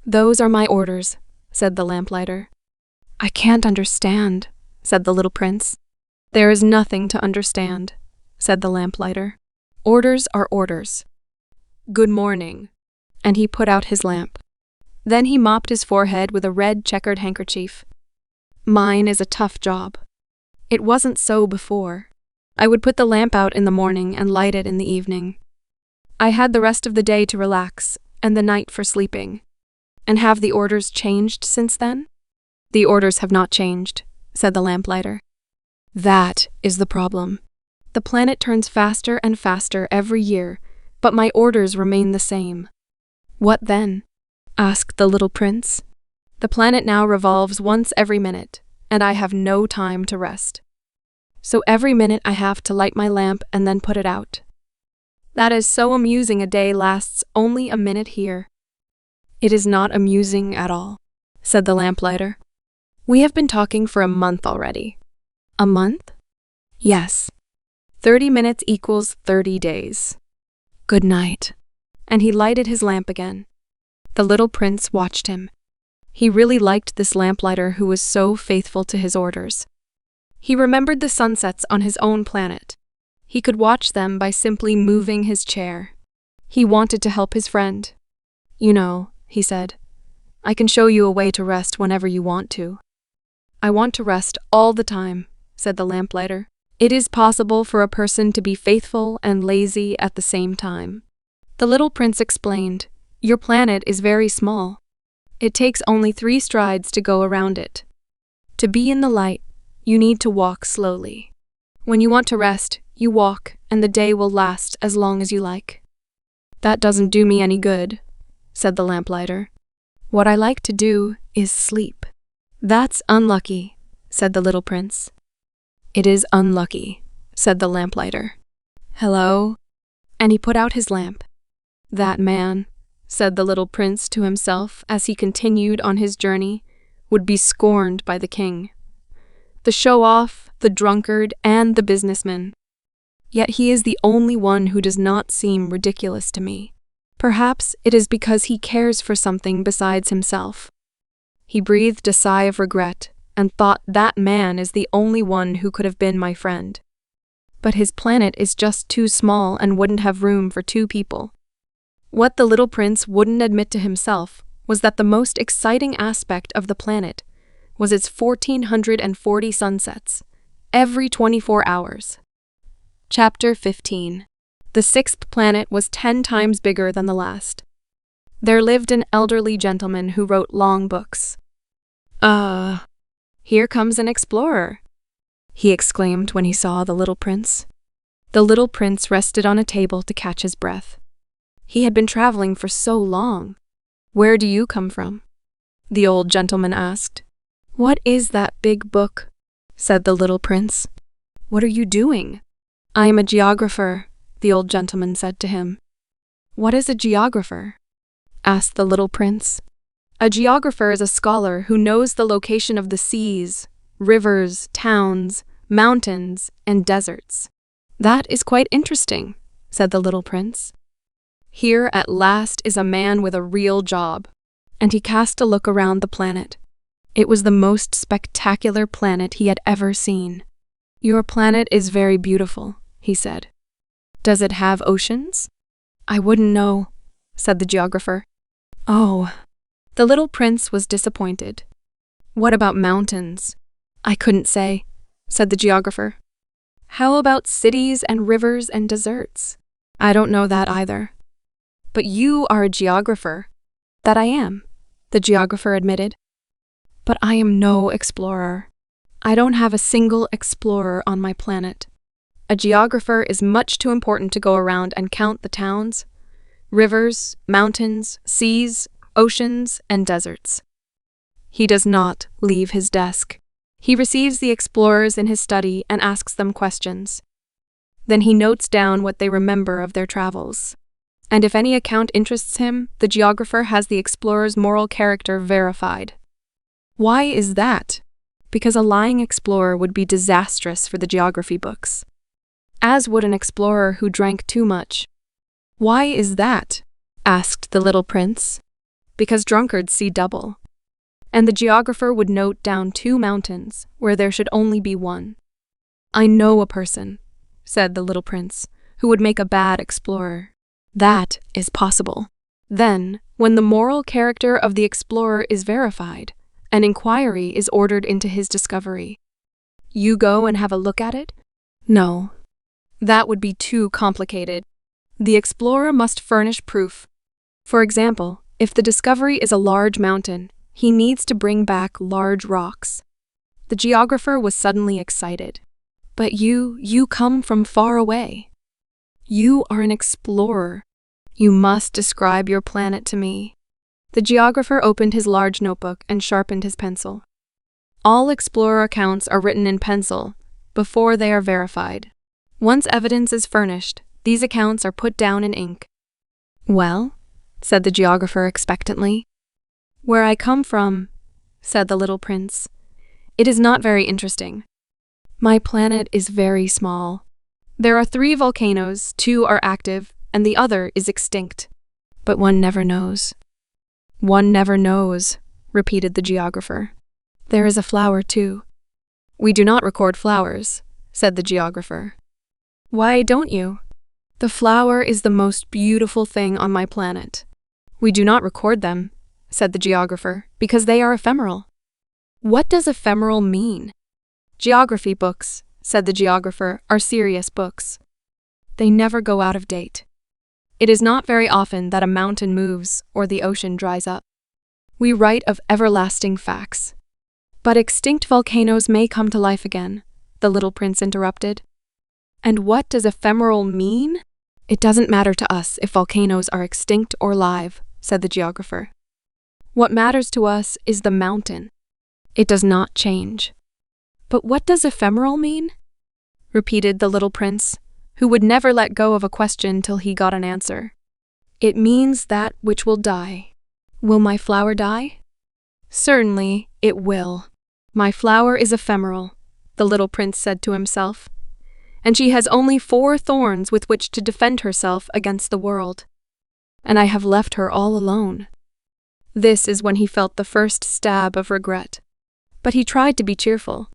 Those are my orders, said the lamplighter. I can't understand, said the little prince. There is nothing to understand, said the lamplighter. Orders are orders. Good morning. And he put out his lamp. Then he mopped his forehead with a red checkered handkerchief. Mine is a tough job. It wasn't so before. I would put the lamp out in the morning and light it in the evening. I had the rest of the day to relax and the night for sleeping. And have the orders changed since then? The orders have not changed, said the lamplighter. That is the problem. The planet turns faster and faster every year, but my orders remain the same. What then? Asked the little prince. The planet now revolves once every minute, and I have no time to rest. So every minute I have to light my lamp and then put it out. That is so amusing a day lasts only a minute here. It is not amusing at all, said the lamplighter. We have been talking for a month already. A month? Yes. 30 minutes equals 30 days. Good night. And he lighted his lamp again. The little prince watched him. He really liked this lamplighter who was so faithful to his orders. He remembered the sunsets on his own planet. He could watch them by simply moving his chair. He wanted to help his friend. You know, he said, I can show you a way to rest whenever you want to. I want to rest all the time, said the lamplighter. It is possible for a person to be faithful and lazy at the same time. The little prince explained, Your planet is very small. It takes only 3 strides to go around it. To be in the light, you need to walk slowly. When you want to rest, you walk, and the day will last as long as you like. That doesn't do me any good, said the lamplighter. What I like to do is sleep. That's unlucky, said the little prince. It is unlucky, said the lamplighter. Hello? And he put out his lamp. That man, said the little prince to himself as he continued on his journey, would be scorned by the king. The show-off, the drunkard, and the businessman. Yet he is the only one who does not seem ridiculous to me. Perhaps it is because he cares for something besides himself. He breathed a sigh of regret and thought that man is the only one who could have been my friend. But his planet is just too small and wouldn't have room for 2 people. What the little prince wouldn't admit to himself was that the most exciting aspect of the planet was its 1,440 sunsets, every 24 hours. Chapter 15. The 6th planet was 10 times bigger than the last. There lived an elderly gentleman who wrote long books. Here comes an explorer, he exclaimed when he saw the little prince. The little prince rested on a table to catch his breath. He had been traveling for so long. Where do you come from? The old gentleman asked. What is that big book? Said the little prince. What are you doing? I am a geographer, the old gentleman said to him. What is a geographer? Asked the little prince. A geographer is a scholar who knows the location of the seas, rivers, towns, mountains, and deserts. That is quite interesting, said the little prince. Here at last is a man with a real job. And he cast a look around the planet. It was the most spectacular planet he had ever seen. Your planet is very beautiful, he said. Does it have oceans? I wouldn't know, said the geographer. Oh. The little prince was disappointed. What about mountains? I couldn't say, said the geographer. How about cities and rivers and deserts? I don't know that either. But you are a geographer. That I am, the geographer admitted. But I am no explorer. I don't have a single explorer on my planet. A geographer is much too important to go around and count the towns, rivers, mountains, seas, oceans, and deserts. He does not leave his desk. He receives the explorers in his study and asks them questions. Then he notes down what they remember of their travels. And if any account interests him, the geographer has the explorer's moral character verified. Why is that? Because a lying explorer would be disastrous for the geography books. As would an explorer who drank too much. Why is that? Asked the little prince. Because drunkards see double. And the geographer would note down 2 mountains where there should only be 1. I know a person, said the little prince, who would make a bad explorer. That is possible. Then, when the moral character of the explorer is verified, an inquiry is ordered into his discovery. You go and have a look at it? No. That would be too complicated. The explorer must furnish proof. For example, if the discovery is a large mountain, he needs to bring back large rocks. The geographer was suddenly excited. But you come from far away. You are an explorer. You must describe your planet to me. The geographer opened his large notebook and sharpened his pencil. All explorer accounts are written in pencil before they are verified. Once evidence is furnished, these accounts are put down in ink. Well, said the geographer expectantly. Where I come from, said the little prince. It is not very interesting. My planet is very small. There are 3 volcanoes, 2 are active, and the other is extinct. But one never knows. One never knows, repeated the geographer. There is a flower too. We do not record flowers, said the geographer. Why don't you? The flower is the most beautiful thing on my planet. We do not record them, said the geographer, because they are ephemeral. What does ephemeral mean? Geography books, said the geographer, are serious books. They never go out of date. It is not very often that a mountain moves or the ocean dries up. We write of everlasting facts. But extinct volcanoes may come to life again, the little prince interrupted. And what does ephemeral mean? It doesn't matter to us if volcanoes are extinct or live, said the geographer. What matters to us is the mountain. It does not change. But what does ephemeral mean? Repeated the little prince, who would never let go of a question till he got an answer. It means that which will die. Will my flower die? Certainly, it will. My flower is ephemeral, the little prince said to himself, and she has only 4 thorns with which to defend herself against the world. And I have left her all alone. This is when he felt the first stab of regret. But he tried to be cheerful.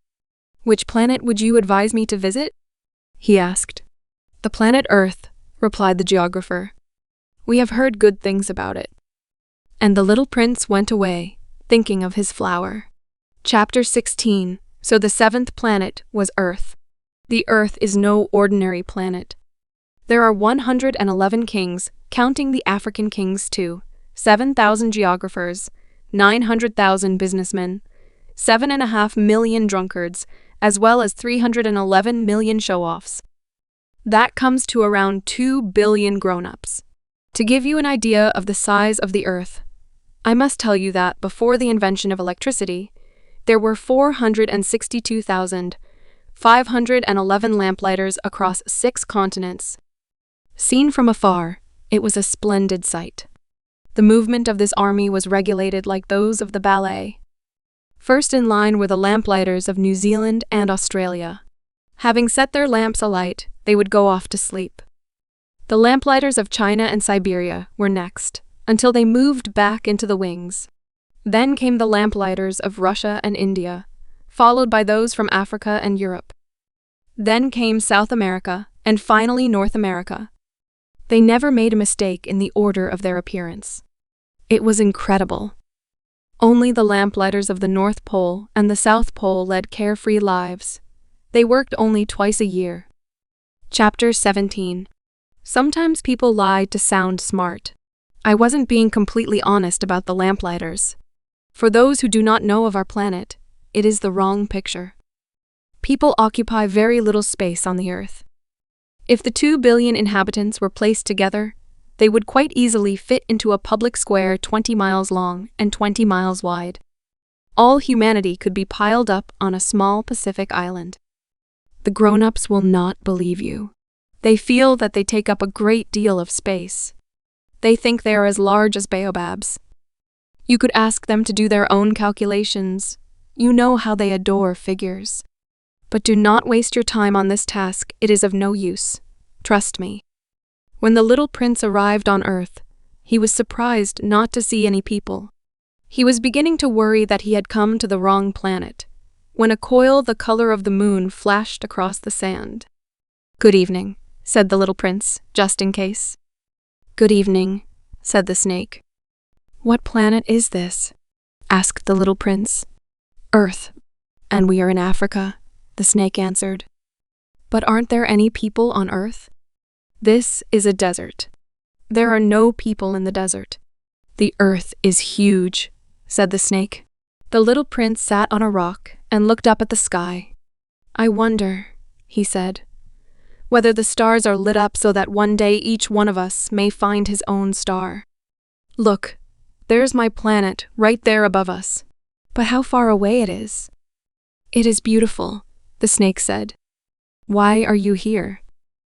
Which planet would you advise me to visit? He asked. The planet Earth, replied the geographer. We have heard good things about it. And the little prince went away, thinking of his flower. Chapter 16. So the 7th planet was Earth. The Earth is no ordinary planet. There are 111 kings, counting the African kings too, 7,000 geographers, 900,000 businessmen, 7.5 million drunkards, as well as 311 million show-offs. That comes to around 2 billion grown-ups. To give you an idea of the size of the Earth, I must tell you that before the invention of electricity, there were 462,511 lamplighters across 6 continents. Seen from afar, it was a splendid sight. The movement of this army was regulated like those of the ballet. First in line were the lamplighters of New Zealand and Australia. Having set their lamps alight, they would go off to sleep. The lamplighters of China and Siberia were next, until they moved back into the wings. Then came the lamplighters of Russia and India, followed by those from Africa and Europe. Then came South America, and finally North America. They never made a mistake in the order of their appearance. It was incredible. Only the lamplighters of the North Pole and the South Pole led carefree lives. They worked only twice a year. Chapter 17. Sometimes people lie to sound smart. I wasn't being completely honest about the lamplighters. For those who do not know of our planet, it is the wrong picture. People occupy very little space on the Earth. If the 2 billion inhabitants were placed together, they would quite easily fit into a public square 20 miles long and 20 miles wide. All humanity could be piled up on a small Pacific island. The grown-ups will not believe you. They feel that they take up a great deal of space. They think they are as large as baobabs. You could ask them to do their own calculations. You know how they adore figures. But do not waste your time on this task, it is of no use. Trust me. When the little prince arrived on Earth, he was surprised not to see any people. He was beginning to worry that he had come to the wrong planet, when a coil the color of the moon flashed across the sand. Good evening, said the little prince, just in case. Good evening, said the snake. What planet is this? Asked the little prince. Earth, and we are in Africa, the snake answered. But aren't there any people on Earth? This is a desert. There are no people in the desert. The Earth is huge, said the snake. The little prince sat on a rock and looked up at the sky. I wonder, he said, whether the stars are lit up so that one day each one of us may find his own star. Look, there's my planet right there above us. But how far away it is. It is beautiful, the snake said. Why are you here?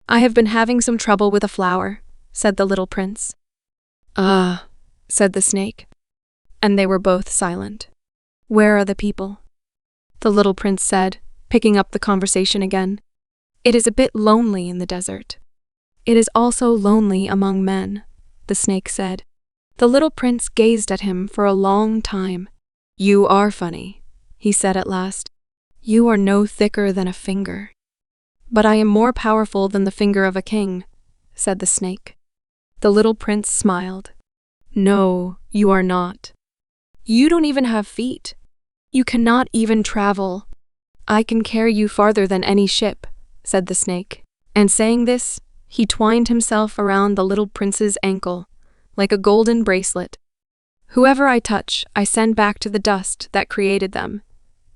I have been having some trouble with a flower, said the little prince. Ah, said the snake. And they were both silent. Where are the people? The little prince said, picking up the conversation again. It is a bit lonely in the desert. It is also lonely among men, the snake said. The little prince gazed at him for a long time. You are funny, he said at last. You are no thicker than a finger. But I am more powerful than the finger of a king, said the snake. The little prince smiled. No, you are not. You don't even have feet. You cannot even travel. I can carry you farther than any ship, said the snake. And saying this, he twined himself around the little prince's ankle, like a golden bracelet. Whoever I touch, I send back to the dust that created them.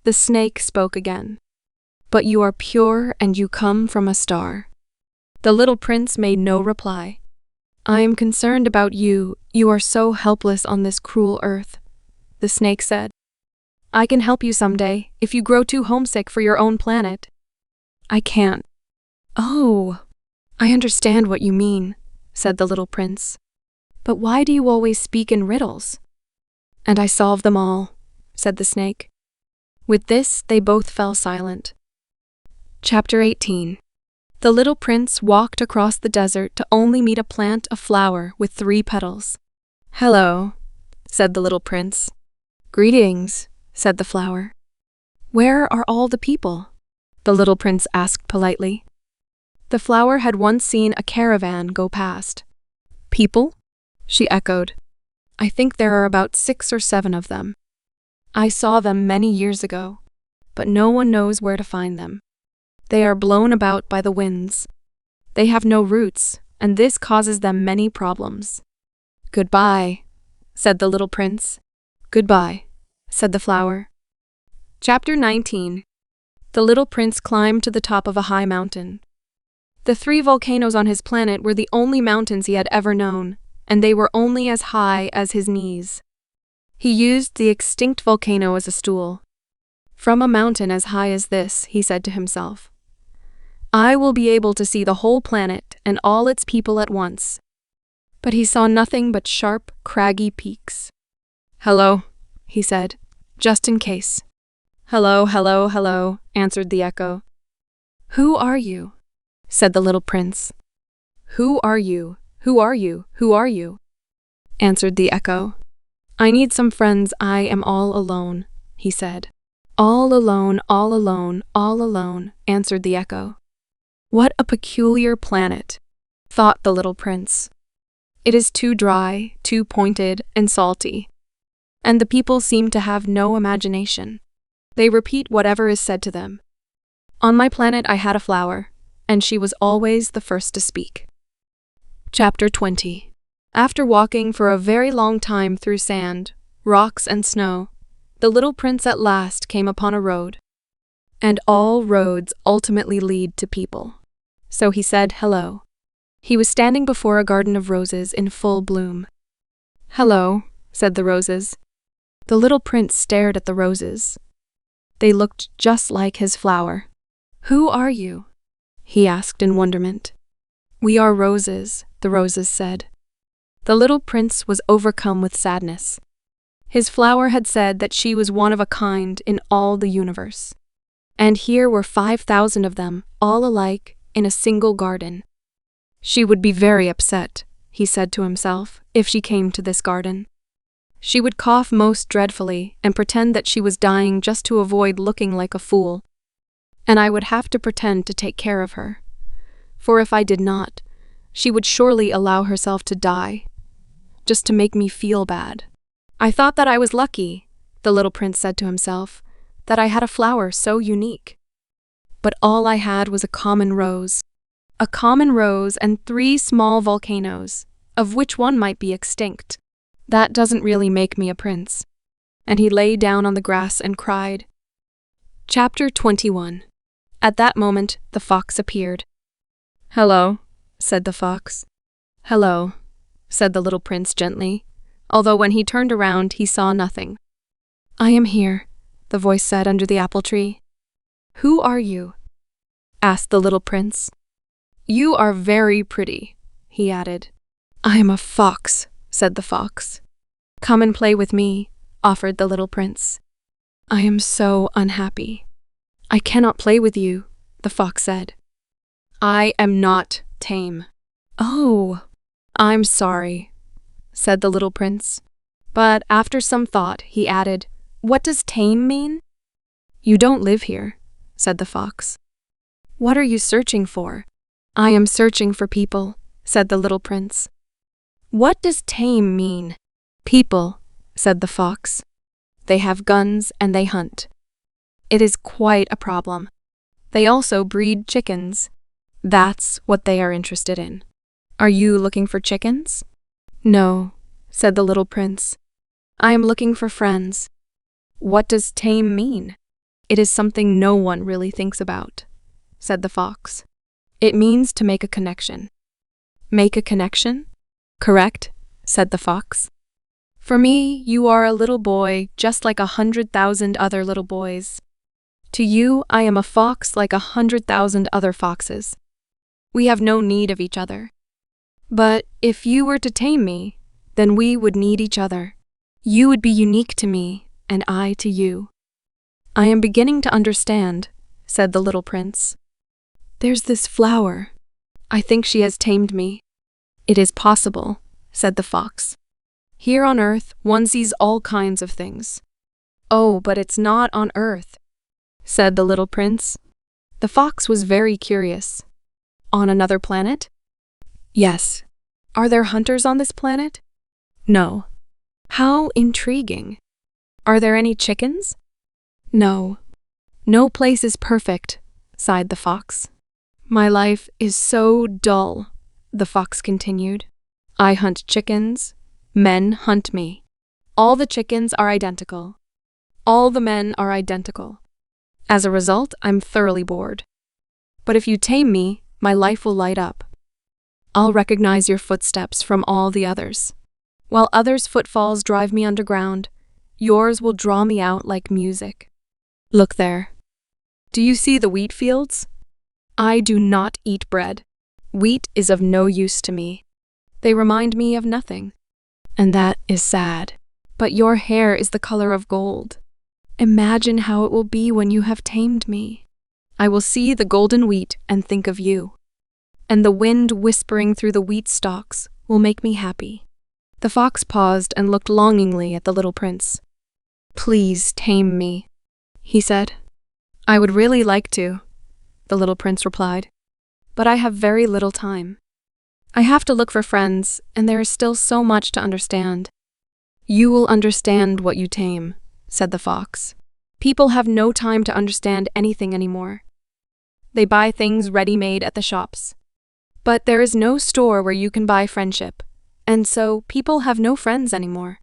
The snake spoke again. But you are pure and you come from a star. The little prince made no reply. I am concerned about you. You are so helpless on this cruel earth, the snake said. I can help you someday if you grow too homesick for your own planet. I can't. Oh, I understand what you mean, said the little prince. But why do you always speak in riddles? And I solve them all, said the snake. With this, they both fell silent. Chapter 18. The little prince walked across the desert to only meet a plant of flower with 3 petals. Hello, said the little prince. Greetings, said the flower. Where are all the people? The little prince asked politely. The flower had once seen a caravan go past. People? She echoed. I think there are about 6 or 7 of them. I saw them many years ago, but no one knows where to find them. They are blown about by the winds. They have no roots, and this causes them many problems. Goodbye, said the little prince. Goodbye, said the flower. Chapter 19. The little prince climbed to the top of a high mountain. The 3 volcanoes on his planet were the only mountains he had ever known, and they were only as high as his knees. He used the extinct volcano as a stool. From a mountain as high as this, he said to himself, I will be able to see the whole planet and all its people at once. But he saw nothing but sharp, craggy peaks. Hello, he said, just in case. Hello, hello, hello, answered the echo. Who are you? Said the little prince. Who are you? Who are you? Who are you? Answered the echo. I need some friends. I am all alone, he said. All alone, all alone, all alone, answered the echo. What a peculiar planet, thought the little prince. It is too dry, too pointed, and salty. And the people seem to have no imagination. They repeat whatever is said to them. On my planet I had a flower, and she was always the first to speak. Chapter 20. After walking for a very long time through sand, rocks, and snow, the little prince at last came upon a road. And all roads ultimately lead to people. So he said hello. He was standing before a garden of roses in full bloom. Hello, said the roses. The little prince stared at the roses. They looked just like his flower. Who are you? He asked in wonderment. We are roses, the roses said. The little prince was overcome with sadness. His flower had said that she was one of a kind in all the universe. And here were 5,000 of them, all alike, in a single garden. She would be very upset, he said to himself, if she came to this garden. She would cough most dreadfully and pretend that she was dying just to avoid looking like a fool. And I would have to pretend to take care of her. For if I did not, she would surely allow herself to die, just to make me feel bad. I thought that I was lucky, the little prince said to himself, that I had a flower so unique. But all I had was a common rose and 3 small volcanoes, of which one might be extinct. That doesn't really make me a prince. And he lay down on the grass and cried. Chapter 21. At that moment, the fox appeared. Hello, said the fox. Hello, said the little prince gently, although when he turned around he saw nothing. I am here, the voice said under the apple tree. Who are you? Asked the little prince. You are very pretty, he added. I am a fox, said the fox. Come and play with me, offered the little prince. I am so unhappy. I cannot play with you, the fox said. I am not tame. Oh, I'm sorry, said the little prince. But after some thought, he added, What does tame mean? You don't live here, said the fox. What are you searching for? I am searching for people, said the little prince. What does tame mean? People, said the fox. They have guns and they hunt. It is quite a problem. They also breed chickens. That's what they are interested in. Are you looking for chickens? No, said the little prince. I am looking for friends. What does tame mean? It is something no one really thinks about, said the fox. It means to make a connection. Make a connection? Correct, said the fox. For me, you are a little boy just like 100,000 other little boys. To you, I am a fox like 100,000 other foxes. We have no need of each other. But if you were to tame me, then we would need each other. You would be unique to me, and I to you. I am beginning to understand, said the little prince. There's this flower. I think she has tamed me. It is possible, said the fox. Here on Earth, one sees all kinds of things. Oh, but it's not on Earth, said the little prince. The fox was very curious. On another planet? Yes. Are there hunters on this planet? No. How intriguing. Are there any chickens? No. No place is perfect, sighed the fox. My life is so dull, the fox continued. I hunt chickens. Men hunt me. All the chickens are identical. All the men are identical. As a result, I'm thoroughly bored. But if you tame me, my life will light up. I'll recognize your footsteps from all the others. While others' footfalls drive me underground, yours will draw me out like music. Look there. Do you see the wheat fields? I do not eat bread. Wheat is of no use to me. They remind me of nothing. And that is sad. But your hair is the color of gold. Imagine how it will be when you have tamed me. I will see the golden wheat and think of you. And the wind whispering through the wheat stalks will make me happy. The fox paused and looked longingly at the little prince. Please tame me, he said. I would really like to, the little prince replied. But I have very little time. I have to look for friends, and there is still so much to understand. You will understand what you tame, said the fox. People have no time to understand anything anymore. They buy things ready-made at the shops. But there is no store where you can buy friendship, and so people have no friends anymore.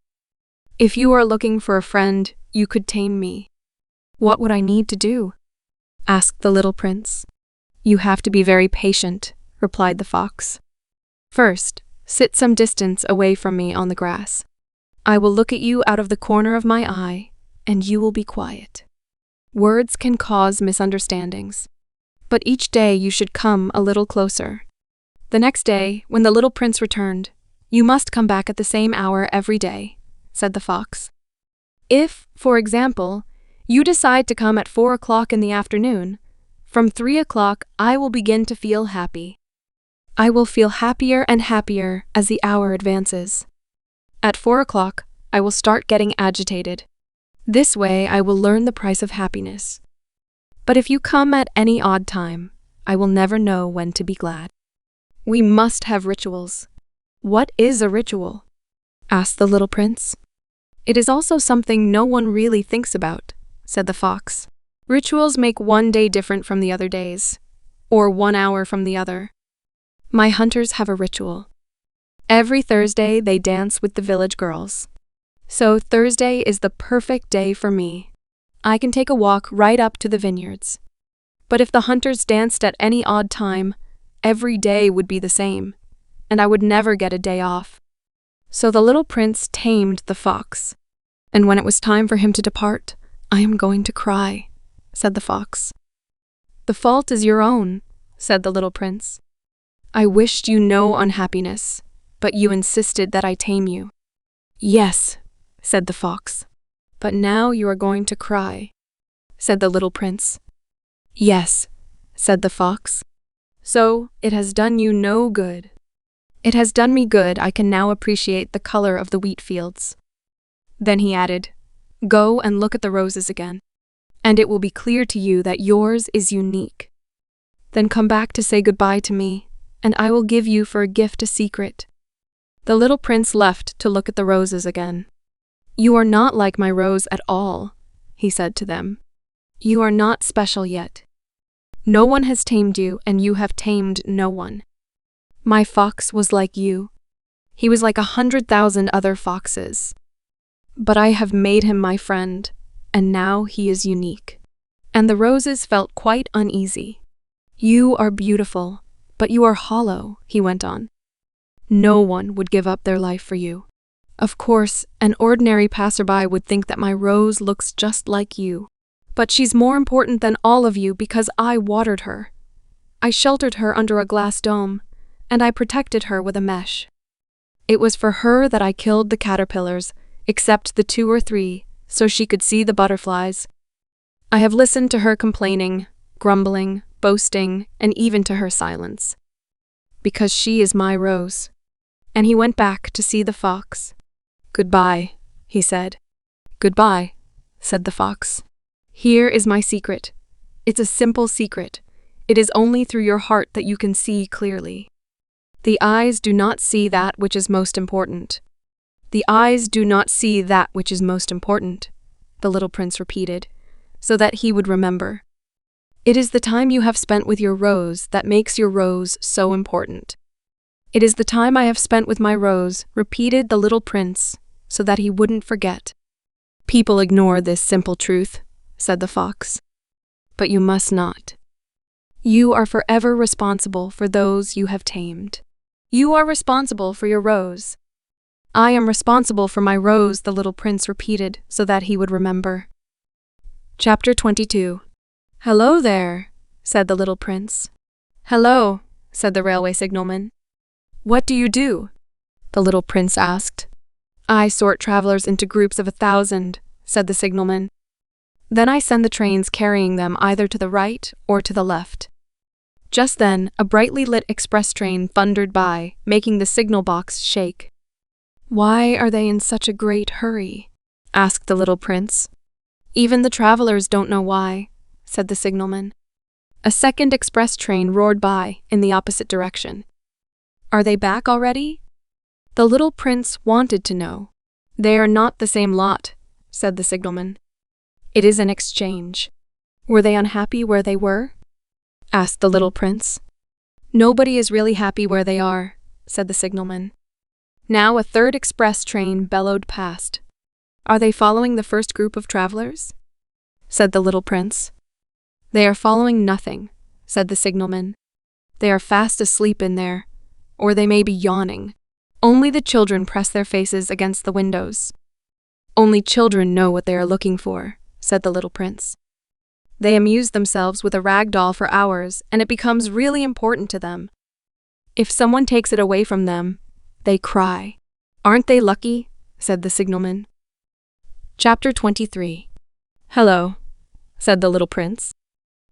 If you are looking for a friend, you could tame me. What would I need to do? Asked the little prince. You have to be very patient, replied the fox. First, sit some distance away from me on the grass. I will look at you out of the corner of my eye, and you will be quiet. Words can cause misunderstandings, but each day you should come a little closer. The next day, when the little prince returned, you must come back at the same hour every day, said the fox. If, for example, you decide to come at 4 o'clock in the afternoon, from 3 o'clock I will begin to feel happy. I will feel happier and happier as the hour advances. At 4 o'clock, I will start getting agitated. This way I will learn the price of happiness. But if you come at any odd time, I will never know when to be glad. We must have rituals. What is a ritual? Asked the little prince. It is also something no one really thinks about, said the fox. Rituals make one day different from the other days, or 1 hour from the other. My hunters have a ritual. Every Thursday they dance with the village girls. So Thursday is the perfect day for me. I can take a walk right up to the vineyards. But if the hunters danced at any odd time, every day would be the same, and I would never get a day off. So the little prince tamed the fox. And when it was time for him to depart, I am going to cry, said the fox. The fault is your own, said the little prince. I wished you no unhappiness, but you insisted that I tame you. Yes, said the fox. But now you are going to cry, said the little prince. Yes, said the fox. So it has done you no good. It has done me good. I can now appreciate the color of the wheat fields. Then he added, Go and look at the roses again, and it will be clear to you that yours is unique. Then come back to say goodbye to me, and I will give you for a gift a secret. The little prince left to look at the roses again. "You are not like my rose at all," he said to them. "You are not special yet. No one has tamed you, and you have tamed no one. My fox was like you. He was like 100,000 other foxes. But I have made him my friend, and now he is unique." And the roses felt quite uneasy. "You are beautiful, but you are hollow," he went on. "No one would give up their life for you. Of course, an ordinary passerby would think that my rose looks just like you. But she's more important than all of you because I watered her. I sheltered her under a glass dome, and I protected her with a mesh. It was for her that I killed the caterpillars, except the 2 or 3, so she could see the butterflies. I have listened to her complaining, grumbling, boasting, and even to her silence. Because she is my rose." And he went back to see the fox. "Goodbye," he said. "Goodbye," said the fox. "Here is my secret. It's a simple secret. It is only through your heart that you can see clearly. The eyes do not see that which is most important. The eyes do not see that which is most important," the little prince repeated, so that he would remember. "It is the time you have spent with your rose that makes your rose so important. It is the time I have spent with my rose," repeated the little prince, so that he wouldn't forget. "People ignore this simple truth," said the fox. "But you must not. You are forever responsible for those you have tamed. You are responsible for your rose." "I am responsible for my rose," the little prince repeated, so that he would remember. Chapter 22. "Hello there," said the little prince. "Hello," said the railway signalman. "What do you do?" the little prince asked. "I sort travelers into groups of 1,000, said the signalman. "Then I send the trains carrying them either to the right or to the left." Just then, a brightly lit express train thundered by, making the signal box shake. "Why are they in such a great hurry?" asked the little prince. "Even the travelers don't know why," said the signalman. A second express train roared by, in the opposite direction. "Are they back already?" the little prince wanted to know. "They are not the same lot," said the signalman. "It is an exchange." "Were they unhappy where they were?" asked the little prince. "Nobody is really happy where they are," said the signalman. Now a third express train bellowed past. "Are they following the first group of travelers?" said the little prince. "They are following nothing," said the signalman. "They are fast asleep in there, or they may be yawning. Only the children press their faces against the windows." "Only children know what they are looking for," said the little prince. "They amuse themselves with a rag doll for hours, and it becomes really important to them. If someone takes it away from them, they cry. Aren't they lucky?" said the signalman. Chapter 23. "Hello," said the little prince.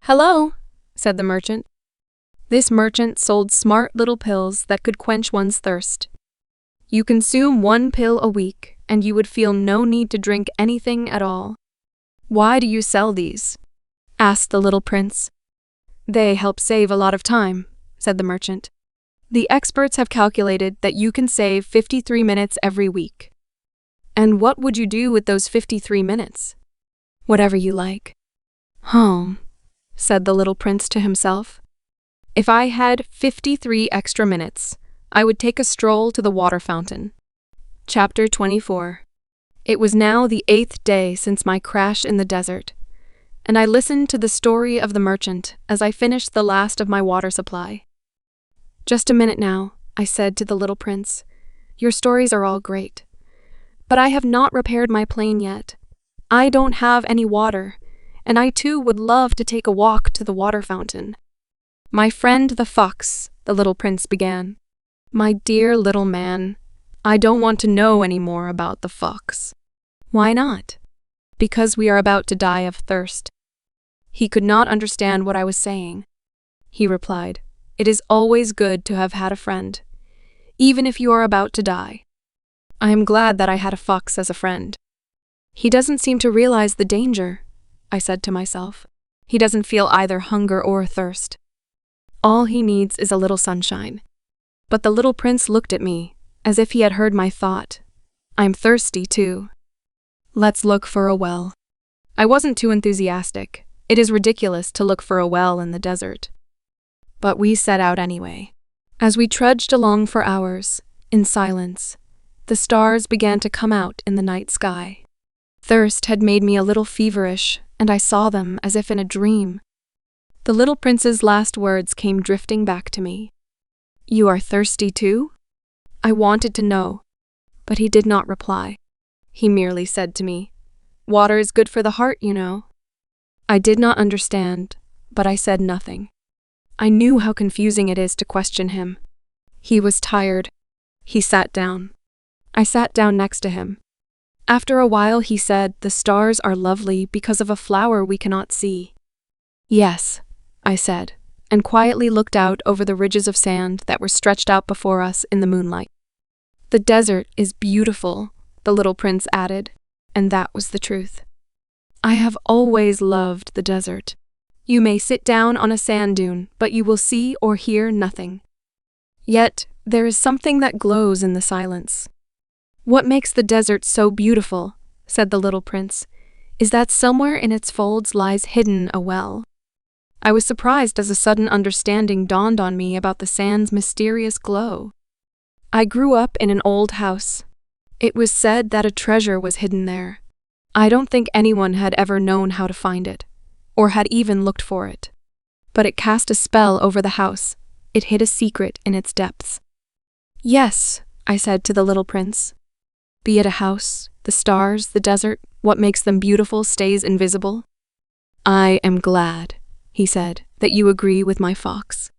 "Hello," said the merchant. This merchant sold smart little pills that could quench one's thirst. You consume 1 pill a week, and you would feel no need to drink anything at all. "Why do you sell these?" asked the little prince. "They help save a lot of time," said the merchant. "The experts have calculated that you can save 53 minutes every week." "And what would you do with those 53 minutes?" "Whatever you like." Said the little prince to himself. "If I had 53 extra minutes, I would take a stroll to the water fountain." Chapter 24. It was now the 8th day since my crash in the desert, and I listened to the story of the merchant as I finished the last of my water supply. "Just a minute now," I said to the little prince. "Your stories are all great, but I have not repaired my plane yet. I don't have any water, and I too would love to take a walk to the water fountain." "My friend the fox," the little prince began. "My dear little man, I don't want to know any more about the fox." "Why not?" "Because we are about to die of thirst." He could not understand what I was saying. He replied, "It is always good to have had a friend, even if you are about to die. I am glad that I had a fox as a friend." "He doesn't seem to realize the danger," I said to myself. "He doesn't feel either hunger or thirst. All he needs is a little sunshine." But the little prince looked at me, as if he had heard my thought. "I'm thirsty too." Let's look for a well. I wasn't too enthusiastic. It is ridiculous to look for a well in the desert. But we set out anyway. As we trudged along for hours, in silence, the stars began to come out in the night sky. Thirst had made me a little feverish, and I saw them as if in a dream. The little prince's last words came drifting back to me. "You are thirsty too?" I wanted to know, but he did not reply. He merely said to me, "Water is good for the heart, you know." I did not understand, but I said nothing. I knew how confusing it is to question him. He was tired. He sat down. I sat down next to him. After a while he said, "The stars are lovely because of a flower we cannot see." "Yes," I said, and quietly looked out over the ridges of sand that were stretched out before us in the moonlight. "The desert is beautiful," the little prince added, and that was the truth. I have always loved the desert. You may sit down on a sand dune, but you will see or hear nothing. Yet, there is something that glows in the silence. "What makes the desert so beautiful," said the little prince, "is that somewhere in its folds lies hidden a well." I was surprised as a sudden understanding dawned on me about the sand's mysterious glow. I grew up in an old house. It was said that a treasure was hidden there. I don't think anyone had ever known how to find it, or had even looked for it. But it cast a spell over the house. It hid a secret in its depths. "Yes," I said to the little prince. "Be it a house, the stars, the desert, what makes them beautiful stays invisible." "I am glad," he said, "that you agree with my fox."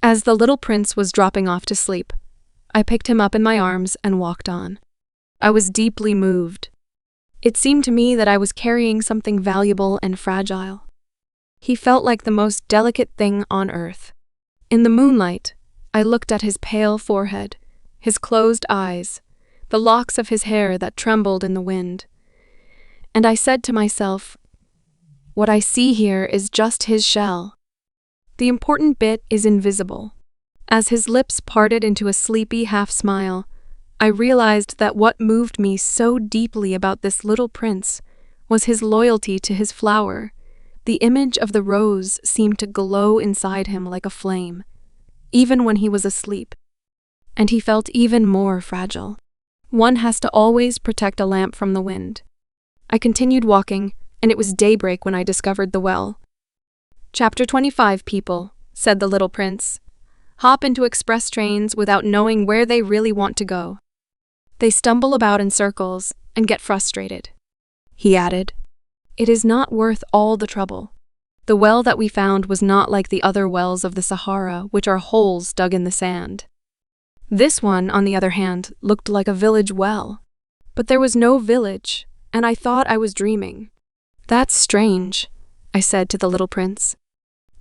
As the little prince was dropping off to sleep, I picked him up in my arms and walked on. I was deeply moved. It seemed to me that I was carrying something valuable and fragile. He felt like the most delicate thing on earth. In the moonlight, I looked at his pale forehead, his closed eyes, the locks of his hair that trembled in the wind. And I said to myself, what I see here is just his shell. The important bit is invisible. As his lips parted into a sleepy half-smile, I realized that what moved me so deeply about this little prince was his loyalty to his flower. The image of the rose seemed to glow inside him like a flame, even when he was asleep. And he felt even more fragile. One has to always protect a lamp from the wind. I continued walking, and it was daybreak when I discovered the well. "Chapter 25, people," said the little prince. "Hop into express trains without knowing where they really want to go. They stumble about in circles and get frustrated." He added, "It is not worth all the trouble. The well that we found was not like the other wells of the Sahara, which are holes dug in the sand. This one, on the other hand, looked like a village well. But there was no village, and I thought I was dreaming." "That's strange," I said to the little prince.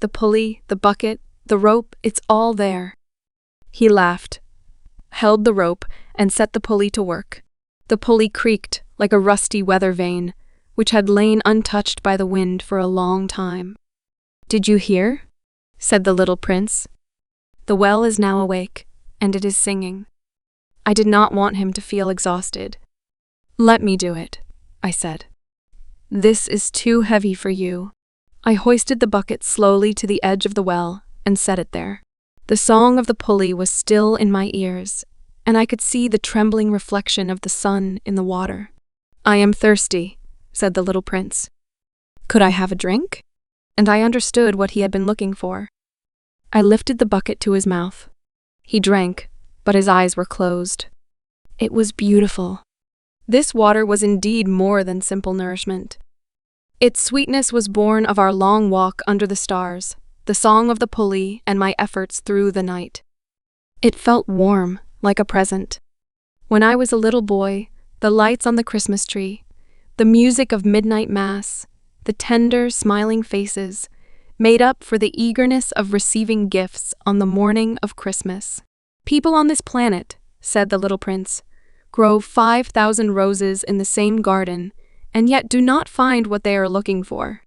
"The pulley, the bucket, the rope, it's all there." He laughed, held the rope, and set the pulley to work. The pulley creaked like a rusty weather vane, which had lain untouched by the wind for a long time. "Did you hear?" said the little prince. "The well is now awake, and it is singing." I did not want him to feel exhausted. "Let me do it," I said. "This is too heavy for you." I hoisted the bucket slowly to the edge of the well and set it there. The song of the pulley was still in my ears, and I could see the trembling reflection of the sun in the water. "I am thirsty," said the little prince. "Could I have a drink?" And I understood what he had been looking for. I lifted the bucket to his mouth. He drank, but his eyes were closed. It was beautiful. This water was indeed more than simple nourishment. Its sweetness was born of our long walk under the stars, the song of the pulley, and my efforts through the night. It felt warm, like a present. When I was a little boy, the lights on the Christmas tree, the music of midnight mass, the tender, smiling faces, made up for the eagerness of receiving gifts on the morning of Christmas. "People on this planet," said the little prince, "grow 5,000 roses in the same garden, and yet do not find what they are looking for."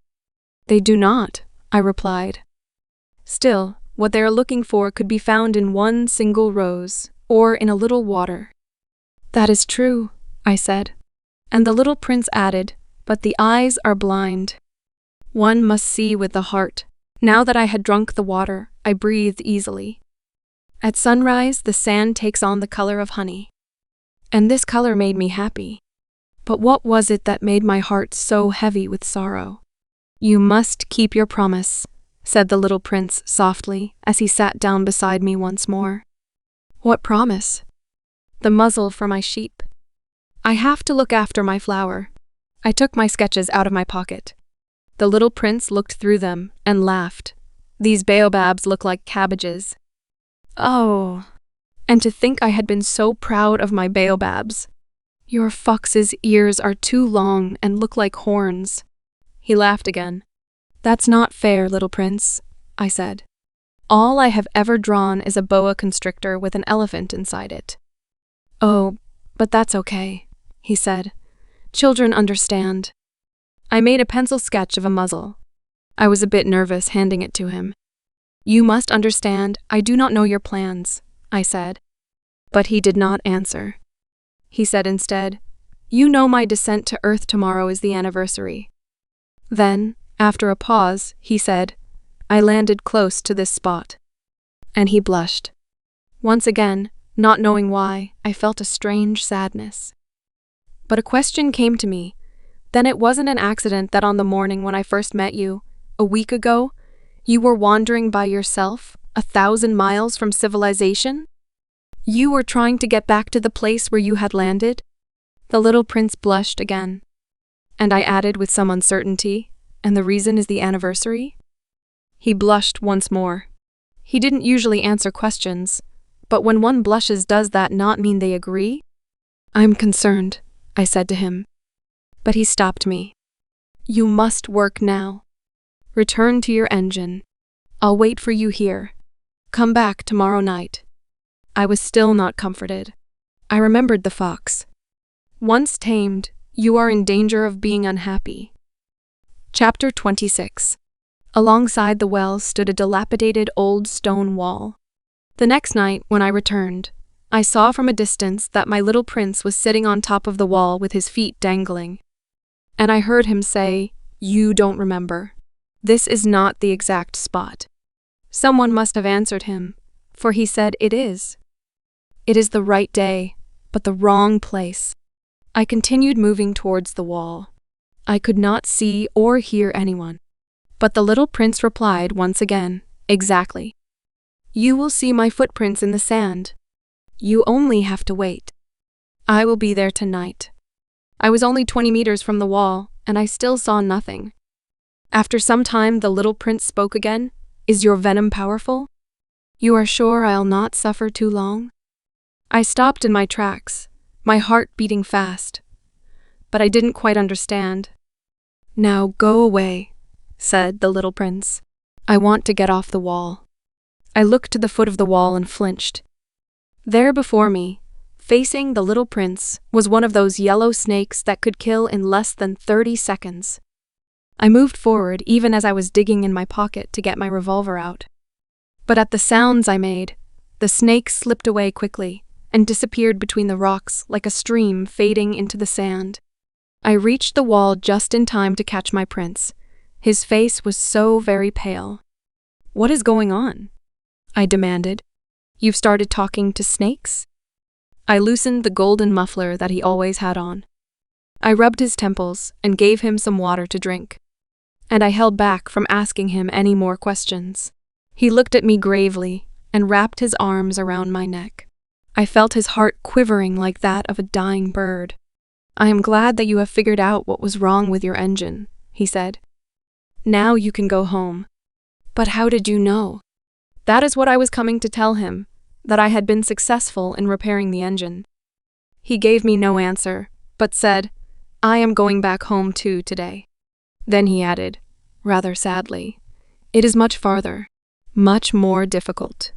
"They do not," I replied. "Still, what they are looking for could be found in one single rose, or in a little water." "That is true," I said. And the little prince added, "But the eyes are blind. One must see with the heart." Now that I had drunk the water, I breathed easily. At sunrise, the sand takes on the color of honey. And this color made me happy. But what was it that made my heart so heavy with sorrow? "You must keep your promise," said the little prince softly as he sat down beside me once more. "What promise?" "The muzzle for my sheep. I have to look after my flower." I took my sketches out of my pocket. The little prince looked through them and laughed. "These baobabs look like cabbages." Oh, and to think I had been so proud of my baobabs. "Your fox's ears are too long and look like horns." He laughed again. "That's not fair, little prince," I said. "All I have ever drawn is a boa constrictor with an elephant inside it." "Oh, but that's okay," he said. "Children understand." I made a pencil sketch of a muzzle. I was a bit nervous handing it to him. "You must understand, I do not know your plans," I said. But he did not answer. He said instead, "You know my descent to Earth tomorrow is the anniversary." Then, after a pause, he said, "I landed close to this spot." And he blushed. Once again, not knowing why, I felt a strange sadness. But a question came to me. Then it wasn't an accident that on the morning when I first met you, a week ago, you were wandering by yourself, 1,000 miles from civilization? You were trying to get back to the place where you had landed? The little prince blushed again. And I added with some uncertainty, "And the reason is the anniversary?" He blushed once more. He didn't usually answer questions, but when one blushes, does that not mean they agree? "I'm concerned," I said to him. But he stopped me. "You must work now. Return to your engine. I'll wait for you here. Come back tomorrow night." I was still not comforted. I remembered the fox. Once tamed, you are in danger of being unhappy. Chapter 26. Alongside the well stood a dilapidated old stone wall. The next night, when I returned, I saw from a distance that my little prince was sitting on top of the wall with his feet dangling. And I heard him say, "You don't remember. This is not the exact spot." Someone must have answered him, for he said, "It is. It is the right day, but the wrong place." I continued moving towards the wall. I could not see or hear anyone. But the little prince replied once again, "Exactly. You will see my footprints in the sand. You only have to wait. I will be there tonight." I was only 20 meters from the wall, and I still saw nothing. After some time, the little prince spoke again. "Is your venom powerful? You are sure I'll not suffer too long?" I stopped in my tracks, my heart beating fast. But I didn't quite understand. "Now go away," said the little prince. "I want to get off the wall." I looked to the foot of the wall and flinched. There before me, facing the little prince, was one of those yellow snakes that could kill in less than 30 seconds. I moved forward even as I was digging in my pocket to get my revolver out. But at the sounds I made, the snake slipped away quickly and disappeared between the rocks like a stream fading into the sand. I reached the wall just in time to catch my prince. His face was so very pale. "What is going on?" I demanded. "You've started talking to snakes?" I loosened the golden muffler that he always had on. I rubbed his temples and gave him some water to drink. And I held back from asking him any more questions. He looked at me gravely and wrapped his arms around my neck. I felt his heart quivering like that of a dying bird. "I am glad that you have figured out what was wrong with your engine," he said. "Now you can go home." "But how did you know?" That is what I was coming to tell him, that I had been successful in repairing the engine. He gave me no answer, but said, "I am going back home too today." Then he added, rather sadly, "It is much farther, much more difficult."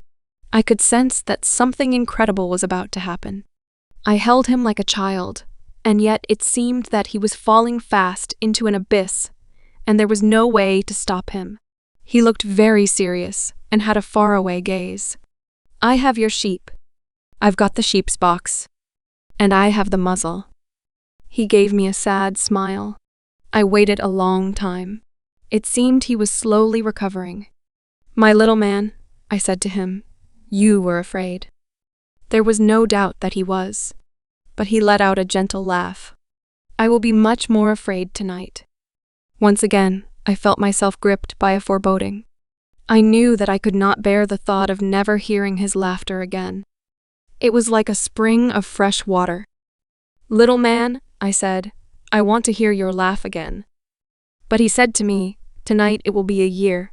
I could sense that something incredible was about to happen. I held him like a child, and yet it seemed that he was falling fast into an abyss, and there was no way to stop him. He looked very serious and had a faraway gaze. "I have your sheep. I've got the sheep's box. And I have the muzzle." He gave me a sad smile. I waited a long time. It seemed he was slowly recovering. "My little man," I said to him, "you were afraid." There was no doubt that he was. But he let out a gentle laugh. "I will be much more afraid tonight." Once again, I felt myself gripped by a foreboding. I knew that I could not bear the thought of never hearing his laughter again. It was like a spring of fresh water. "Little man," I said, "I want to hear your laugh again." But he said to me, "Tonight it will be a year.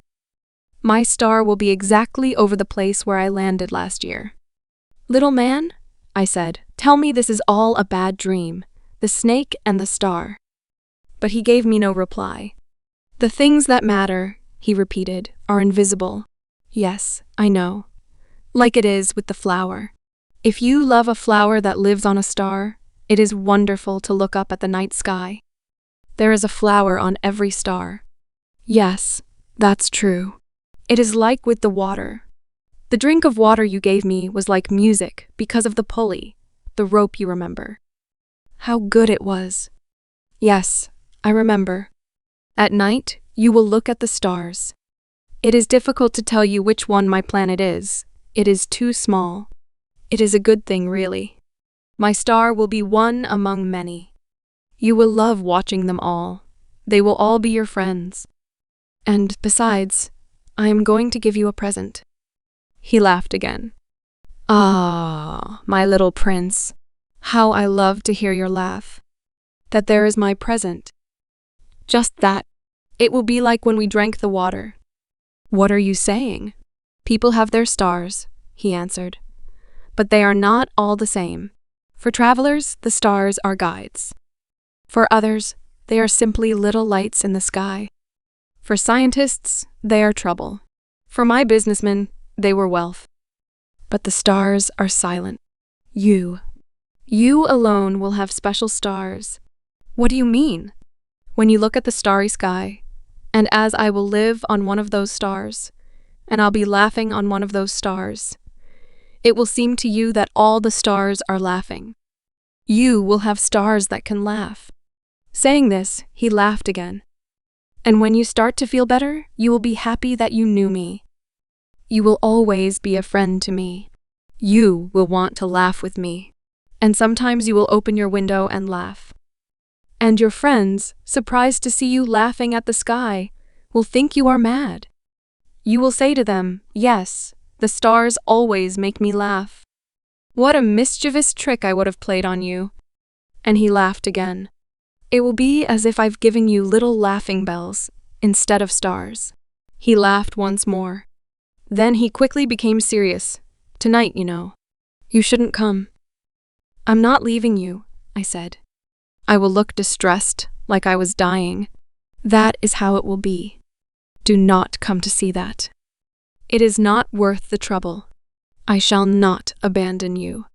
My star will be exactly over the place where I landed last year." "Little man," I said, "tell me this is all a bad dream, the snake and the star." But he gave me no reply. "The things that matter," he repeated, "are invisible." Yes, I know. Like it is with the flower. If you love a flower that lives on a star, it is wonderful to look up at the night sky. There is a flower on every star. Yes, that's true. It is like with the water. The drink of water you gave me was like music because of the pulley, the rope, you remember. How good it was. Yes, I remember. At night, you will look at the stars. It is difficult to tell you which one my planet is. It is too small. It is a good thing, really. My star will be one among many. You will love watching them all. They will all be your friends. And besides, I am going to give you a present. He laughed again. "Ah, my little prince, how I love to hear your laugh. That there is my present. Just that. It will be like when we drank the water." "What are you saying?" "People have their stars," he answered. "But they are not all the same. For travelers, the stars are guides. For others, they are simply little lights in the sky. For scientists, they are trouble. For my businessmen, they were wealth. But the stars are silent. You alone will have special stars." "What do you mean?" "When you look at the starry sky, and as I will live on one of those stars, and I'll be laughing on one of those stars, it will seem to you that all the stars are laughing. You will have stars that can laugh." Saying this, he laughed again. "And when you start to feel better, you will be happy that you knew me. You will always be a friend to me. You will want to laugh with me. And sometimes you will open your window and laugh. And your friends, surprised to see you laughing at the sky, will think you are mad. You will say to them, 'Yes, the stars always make me laugh.' What a mischievous trick I would have played on you." And he laughed again. "It will be as if I've given you little laughing bells instead of stars." He laughed once more. Then he quickly became serious. "Tonight, you know. You shouldn't come." "I'm not leaving you," I said. "I will look distressed, like I was dying. That is how it will be. Do not come to see that. It is not worth the trouble. I shall not abandon you."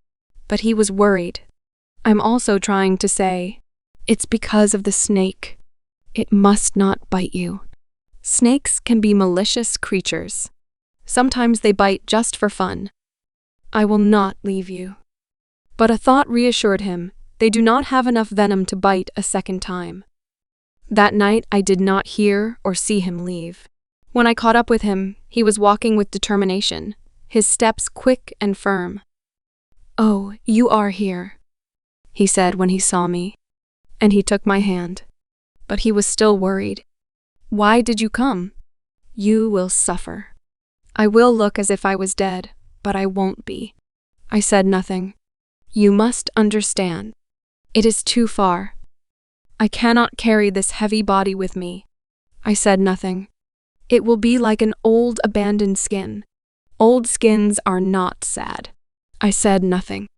But he was worried. "I'm also trying to say, it's because of the snake. It must not bite you. Snakes can be malicious creatures. Sometimes they bite just for fun. I will not leave you." But a thought reassured him. They do not have enough venom to bite a second time. That night I did not hear or see him leave. When I caught up with him, he was walking with determination, his steps quick and firm. "Oh, you are here," he said when he saw me, and he took my hand. But he was still worried. "Why did you come?" "You will suffer. I will look as if I was dead, but I won't be." I said nothing. "You must understand. It is too far. I cannot carry this heavy body with me." I said nothing. "It will be like an old abandoned skin. Old skins are not sad." I said nothing.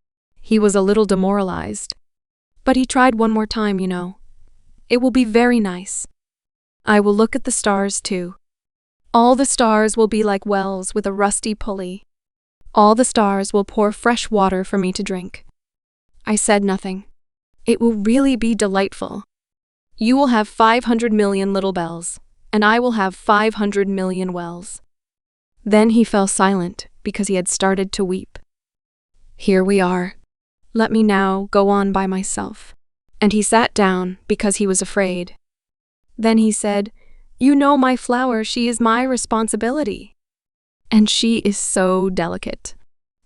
He was a little demoralized. But he tried one more time, you know. "It will be very nice. I will look at the stars too. All the stars will be like wells with a rusty pulley. All the stars will pour fresh water for me to drink." I said nothing. "It will really be delightful. You will have 500 million little bells, and I will have 500 million wells." Then he fell silent because he had started to weep. "Here we are. Let me now go on by myself. and he sat down because he was afraid. Then he said, "You know my flower, she is my responsibility. And she is so delicate.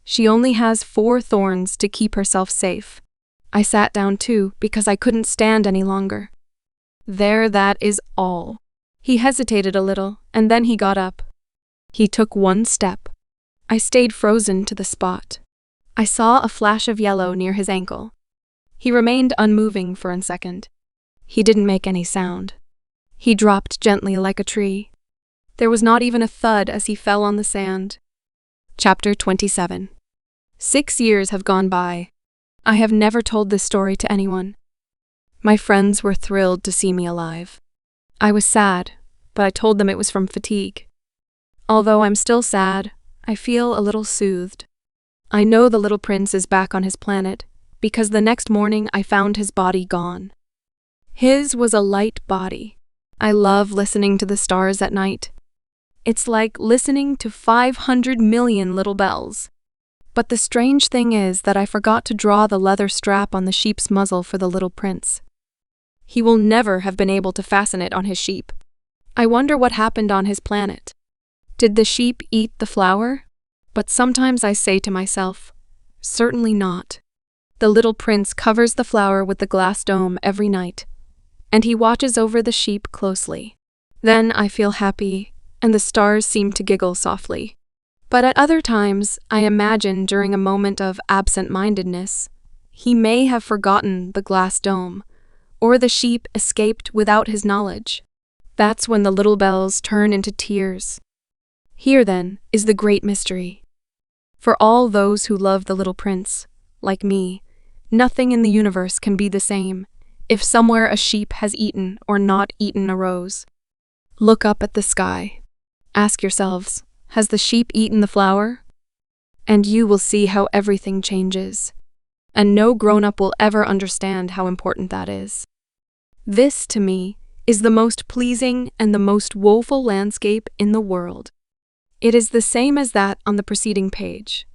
She only has 4 thorns to keep herself safe." I sat down too because I couldn't stand any longer. "There, that is all." He hesitated a little, and then he got up. He took 1 step. I stayed frozen to the spot. I saw a flash of yellow near his ankle. He remained unmoving for a second. He didn't make any sound. He dropped gently like a tree. There was not even a thud as he fell on the sand. Chapter 27. 6 years have gone by. I have never told this story to anyone. My friends were thrilled to see me alive. I was sad, but I told them it was from fatigue. Although I'm still sad, I feel a little soothed. I know the little prince is back on his planet, because the next morning I found his body gone. His was a light body. I love listening to the stars at night. It's like listening to 500 million little bells. But the strange thing is that I forgot to draw the leather strap on the sheep's muzzle for the little prince. He will never have been able to fasten it on his sheep. I wonder what happened on his planet. Did the sheep eat the flower? But sometimes I say to myself, certainly not. The little prince covers the flower with the glass dome every night, and he watches over the sheep closely. Then I feel happy, and the stars seem to giggle softly. But at other times, I imagine during a moment of absent-mindedness, he may have forgotten the glass dome, or the sheep escaped without his knowledge. That's when the little bells turn into tears. Here, then, is the great mystery. For all those who love the little prince, like me, nothing in the universe can be the same if somewhere a sheep has eaten or not eaten a rose. Look up at the sky. Ask yourselves, has the sheep eaten the flower? And you will see how everything changes. And no grown-up will ever understand how important that is. This, to me, is the most pleasing and the most woeful landscape in the world. It is the same as that on the preceding page,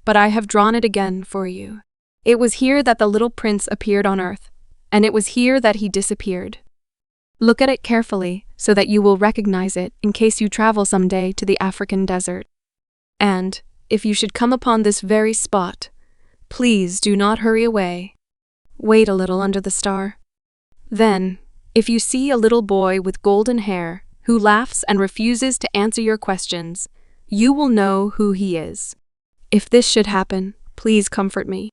but I have drawn it again for you. It was here that the little prince appeared on earth, and it was here that he disappeared. Look at it carefully so that you will recognize it in case you travel someday to the African desert. And, if you should come upon this very spot, please do not hurry away. Wait a little under the star. Then, if you see a little boy with golden hair who laughs and refuses to answer your questions, you will know who he is. If this should happen, please comfort me.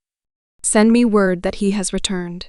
Send me word that he has returned.